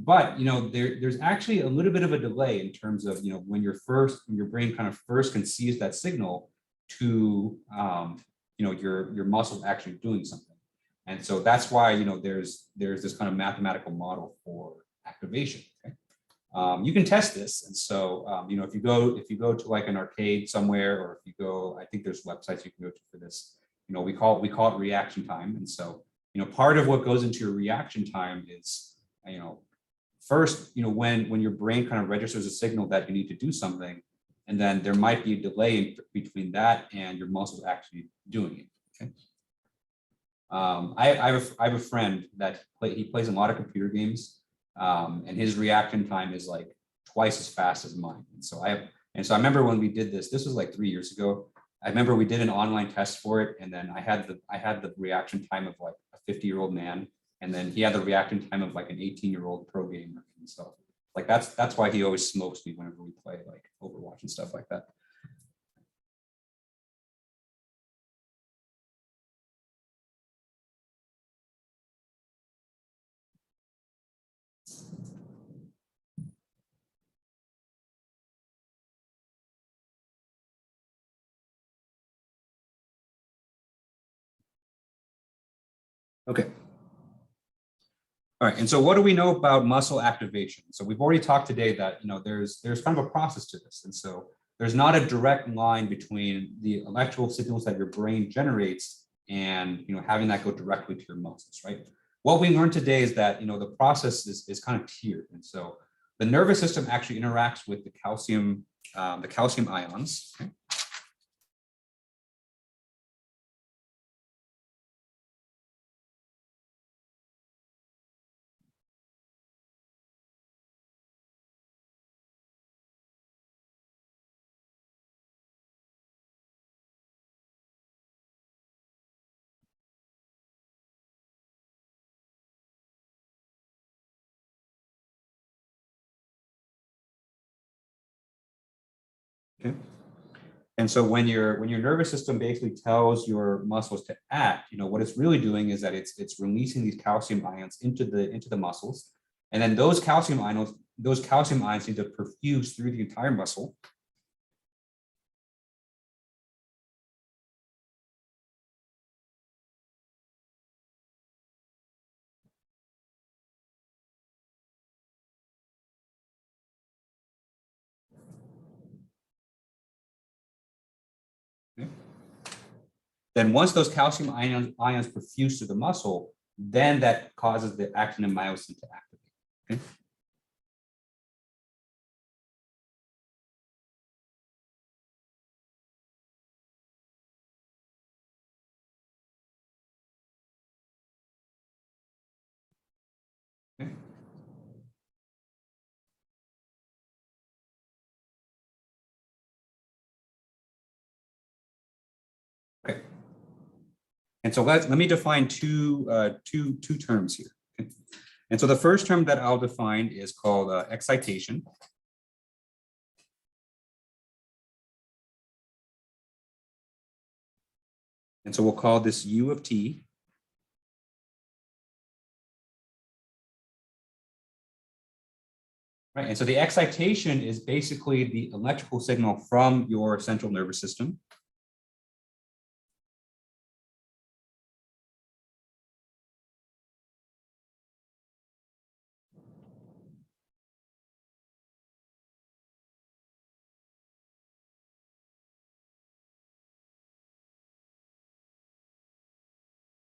But there's actually a little bit of a delay in terms of when your brain kind of first conceives that signal to your muscles actually doing something. And so that's why there's this kind of mathematical model for activation. Okay? You can test this, and so if you go to like an arcade somewhere, or if you go, I think there's websites you can go to for this. We call it reaction time, and so part of what goes into your reaction time is first when your brain kind of registers a signal that you need to do something, and then there might be a delay between that and your muscles actually doing it. Okay. I have a friend that he plays a lot of computer games, and his reaction time is like twice as fast as mine. And so I remember when we did this was like 3 years ago. I remember we did an online test for it, and then I had the reaction time of like a 50-year-old man, and then he had the reaction time of like an 18-year-old pro gamer and stuff. Like that's why he always smokes me whenever we play like Overwatch and stuff like that. Okay. All right, and so what do we know about muscle activation? So we've already talked today that there's kind of a process to this, and so there's not a direct line between the electrical signals that your brain generates and having that go directly to your muscles, right? What we learned today is that the process is kind of tiered, and so the nervous system actually interacts with the calcium ions. Okay? Okay. And so when your nervous system basically tells your muscles to act, what it's really doing is that it's releasing these calcium ions into the muscles, and then those calcium ions need to perfuse through the entire muscle. Okay. Then once those calcium ions perfuse to the muscle, then that causes the actin and myosin to activate. Okay. Okay. Okay. And so let me define two terms here. Okay. And so the first term that I'll define is called excitation. And so we'll call this U of T. Right. And so the excitation is basically the electrical signal from your central nervous system.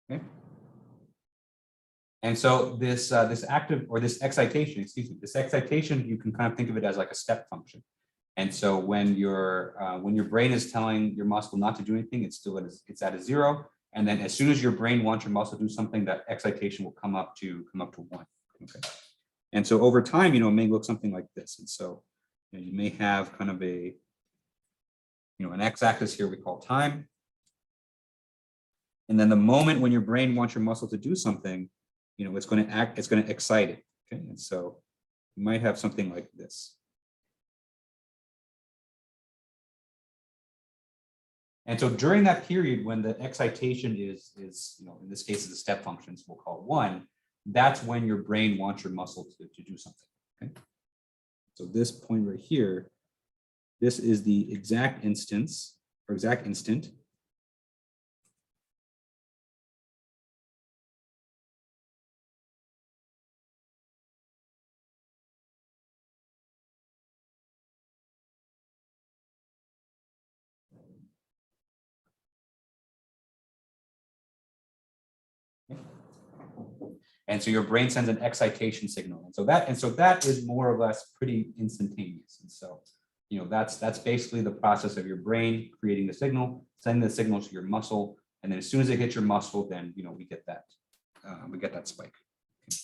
Okay. And so this active or this excitation, excuse me, this excitation, you can kind of think of it as like a step function. And so when your brain is telling your muscle not to do anything, it's at a 0. And then as soon as your brain wants your muscle to do something, that excitation will come up to 1. Okay. And so over time, it may look something like this. And so you may have kind of a an x-axis here we call time. And then the moment when your brain wants your muscle to do something, it's going to excite it. Okay. And so you might have something like this. And so during that period when the excitation is in this case is a step function, so we'll call it 1, that's when your brain wants your muscle to do something. Okay. So this point right here, this is the exact instance or exact instant and so your brain sends an excitation signal. And so that is more or less pretty instantaneous. And so, that's basically the process of your brain creating the signal, sending the signal to your muscle. And then as soon as it hits your muscle, then, we get that spike. Okay.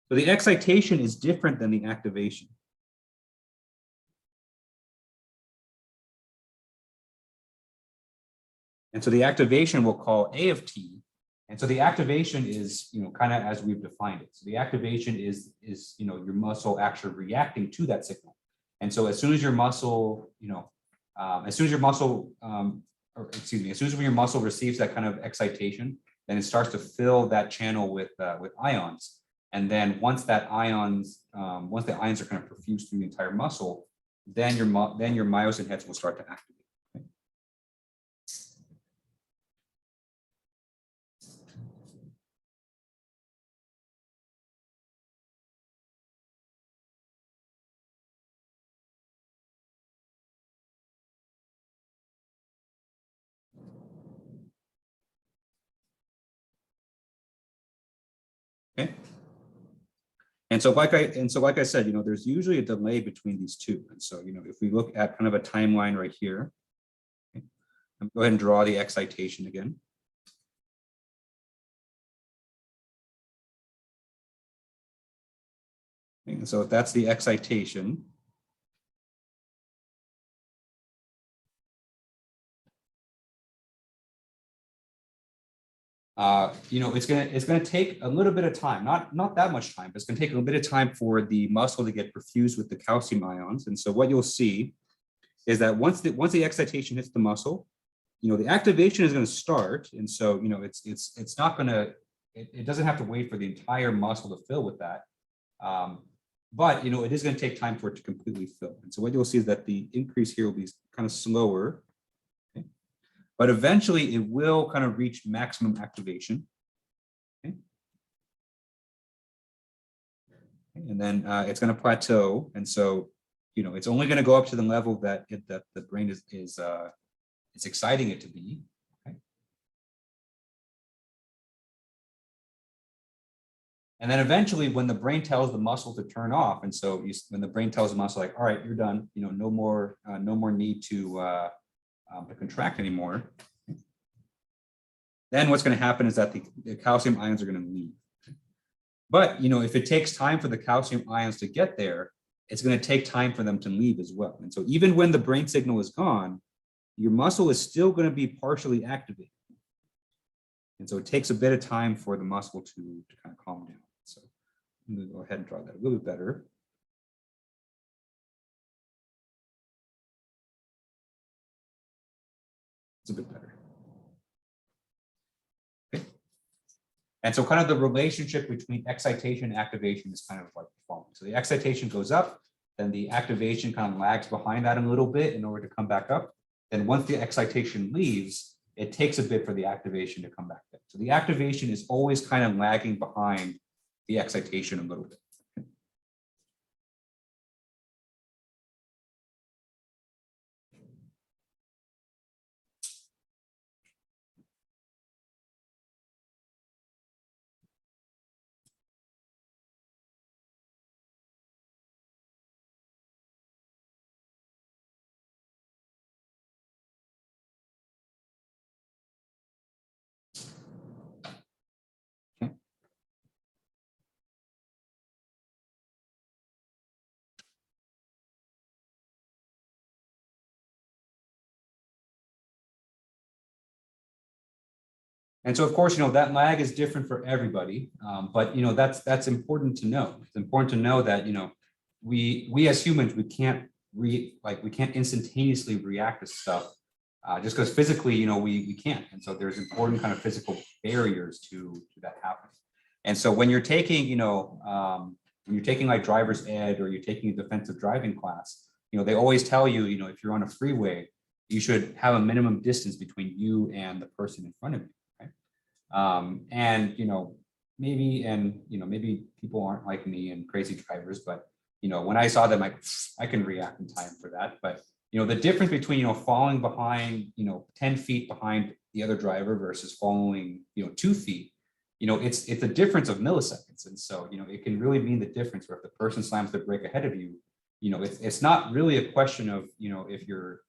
So the excitation is different than the activation. And so the activation we'll call A of T. And so the activation is, kind of as we've defined it. So the activation is your muscle actually reacting to that signal. And so as soon as your muscle, as soon as your muscle receives that kind of excitation, then it starts to fill that channel with ions. And then once the ions are kind of perfused through the entire muscle, then your myosin heads will start to activate. Okay. And so like I said, there's usually a delay between these two. And so, if we look at kind of a timeline right here, okay, I'm go ahead and draw the excitation again. Okay, so if that's the excitation, it's gonna take a little bit of time, not that much time, but it's gonna take a little bit of time for the muscle to get perfused with the calcium ions. And so what you'll see is that once the excitation hits the muscle, the activation is going to start. And so, it's not going to, it doesn't have to wait for the entire muscle to fill with that. But, it is going to take time for it to completely fill. And so what you'll see is that the increase here will be kind of slower. Okay. But eventually it will kind of reach maximum activation. Okay. And then it's going to plateau. And so, it's only going to go up to the level that that the brain is exciting it to be. Okay. And then eventually, when the brain tells the muscle to turn off, and so when the brain tells the muscle, like, all right, you're done, no more need to contract anymore. Then what's going to happen is that the calcium ions are going to leave. But if it takes time for the calcium ions to get there, it's going to take time for them to leave as well. And so even when the brain signal is gone, your muscle is still going to be partially activated. And so it takes a bit of time for the muscle to kind of calm down. So I'm going to go ahead and draw that a little bit better. It's a bit better. Okay. And so kind of the relationship between excitation and activation is kind of like the following. So the excitation goes up, then the activation kind of lags behind that a little bit in order to come back up. Then once the excitation leaves, it takes a bit for the activation to come back up. So the activation is always kind of lagging behind the excitation a little bit. And so, of course, that lag is different for everybody, but that's important to know. It's important to know that we as humans we can't instantaneously react to stuff just because physically we can't. And so there's important kind of physical barriers to that happening. And so when you're taking like driver's ed or you're taking a defensive driving class, they always tell you if you're on a freeway, you should have a minimum distance between you and the person in front of you. And maybe people aren't like me and crazy drivers, but when I saw them, I can react in time for that. But the difference between falling behind 10 feet behind the other driver versus falling 2 feet, it's a difference of milliseconds. And so it can really mean the difference where if the person slams the brake ahead of you, it's not really a question of if you're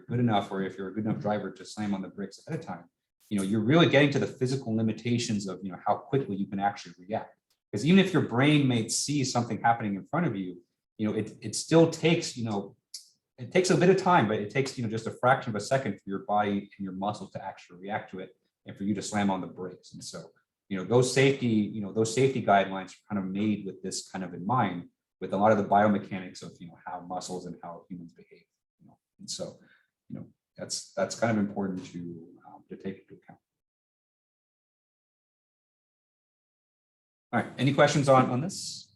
good enough or if you're a good enough driver to slam on the brakes ahead of time. You're really getting to the physical limitations of how quickly you can actually react. Because even if your brain may see something happening in front of you, it still takes it takes a bit of time, but it takes just a fraction of a second for your body and your muscles to actually react to it and for you to slam on the brakes. And so those safety guidelines are kind of made with this kind of in mind, with a lot of the biomechanics of how muscles and how humans behave. And so that's kind of important to take into account. All right, any questions on this?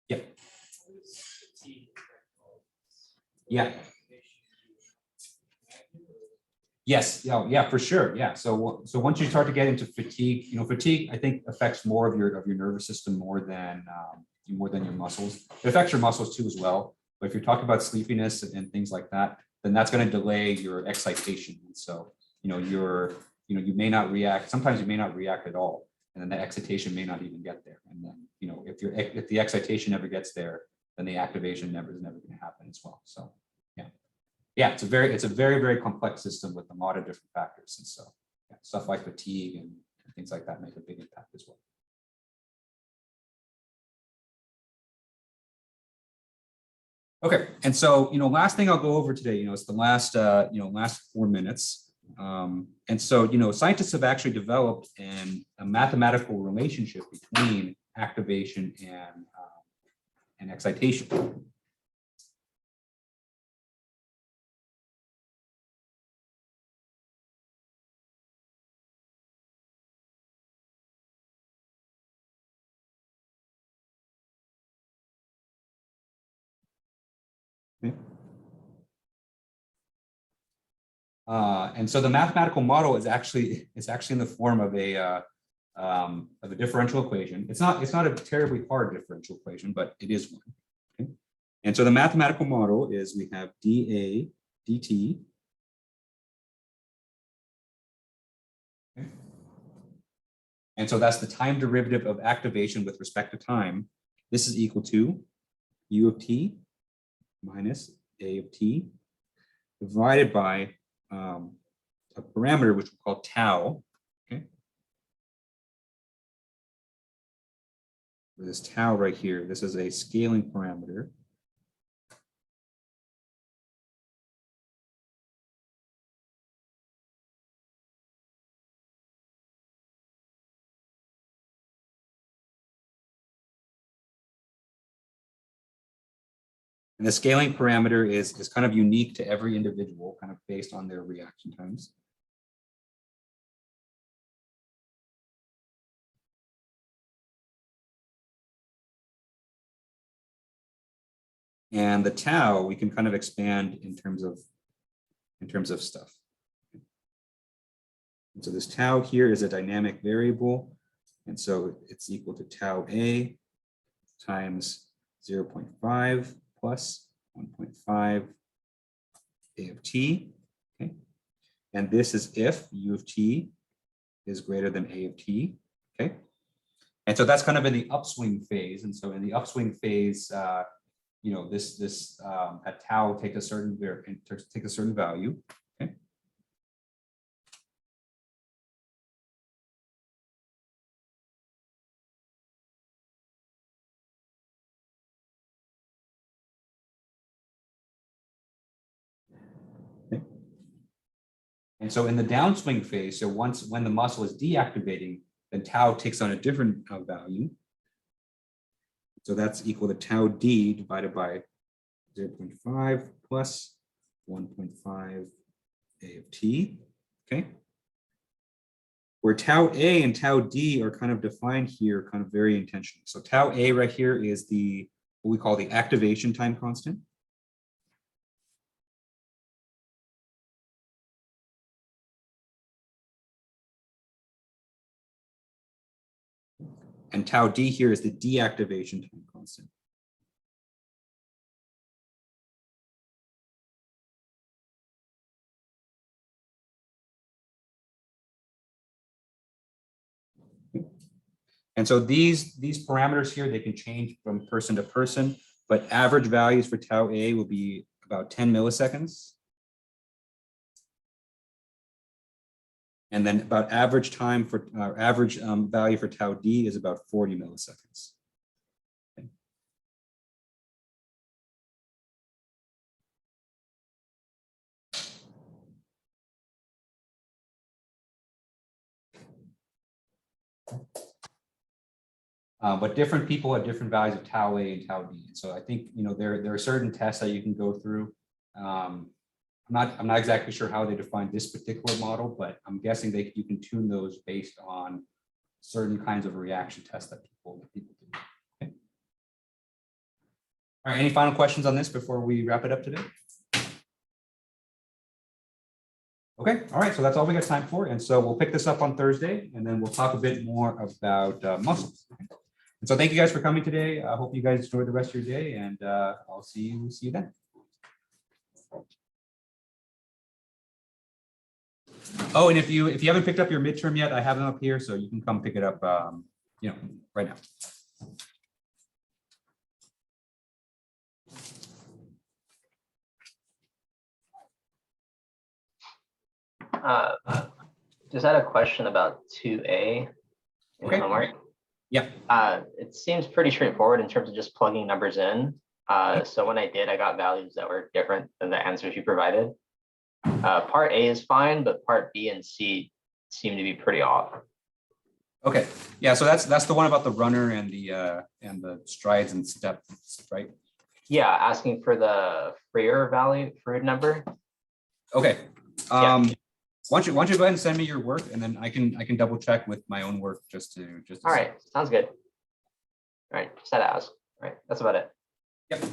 Yeah. Yeah. Yes, yeah, for sure. Yeah. So once you start to get into fatigue, fatigue I think affects more of your nervous system more than your muscles. It affects your muscles too as well. But if you're talking about sleepiness and things like that, then that's going to delay your excitation. And so, you may not react. Sometimes you may not react at all, and then the excitation may not even get there. And then, if the excitation never gets there, then the activation is never going to happen as well. So, yeah, it's a very, very complex system with a lot of different factors. And so, stuff like fatigue and things like that make a big impact as well. Okay, and so last thing I'll go over today, it's the last 4 minutes, and so scientists have actually developed a mathematical relationship between activation and excitation. And so the mathematical model is actually in the form of a differential equation. It's not a terribly hard differential equation, but it is one. Okay? And so the mathematical model is we have dA dt. Okay. And so that's the time derivative of activation with respect to time. This is equal to u of t minus a of t divided by a parameter which we call tau. Okay. This tau right here, this is a scaling parameter. And the scaling parameter is kind of unique to every individual, kind of based on their reaction times. And the tau we can kind of expand in terms of stuff. And so this tau here is a dynamic variable, and so it's equal to tau a times 0.5 plus 1.5 a of t. Okay, and this is if u of t is greater than a of t. Okay, and so that's kind of in the upswing phase. And so in the upswing phase, you know, this at tau take a certain value. Okay. Okay. And so in the downswing phase, so when the muscle is deactivating, then tau takes on a different value. So that's equal to tau d divided by 0.5 plus 1.5 a of t. Okay. Where tau a and tau d are kind of defined here, kind of very intentionally. So tau a right here is what we call the activation time constant. And tau d here is the deactivation time constant. And so these parameters here, they can change from person to person, but average values for tau a will be about 10 milliseconds. And then about average time for average value for tau d is about 40 milliseconds. Okay. But different people have different values of tau a and tau d. So I think, you know, there are certain tests that you can go through. I'm not exactly sure how they define this particular model, but I'm guessing you can tune those based on certain kinds of reaction tests that people do. Okay. All right, any final questions on this before we wrap it up today? Okay, all right, so that's all we got time for. And so we'll pick this up on Thursday, and then we'll talk a bit more about muscles. And so thank you guys for coming today. I hope you guys enjoy the rest of your day, and I'll see you then. Oh, and if you haven't picked up your midterm yet, I have them up here, so you can come pick it up, you know, right
now. Just had a question about 2A in
Okay.
homework.
Yeah.
It seems pretty straightforward in terms of just plugging numbers in. So when I did, I got values that were different than the answers you provided. Part A is fine, but part B and C seem to be pretty off.
Okay. Yeah. So that's the one about the runner and the strides and steps, right?
Yeah, asking for the Freer value, Freer number.
Okay.
Yeah.
Why don't you go ahead and send me your work, and then I can double check with my own work just to
All right, sounds good. All right, just had to ask. All right, that's about it.
Yep.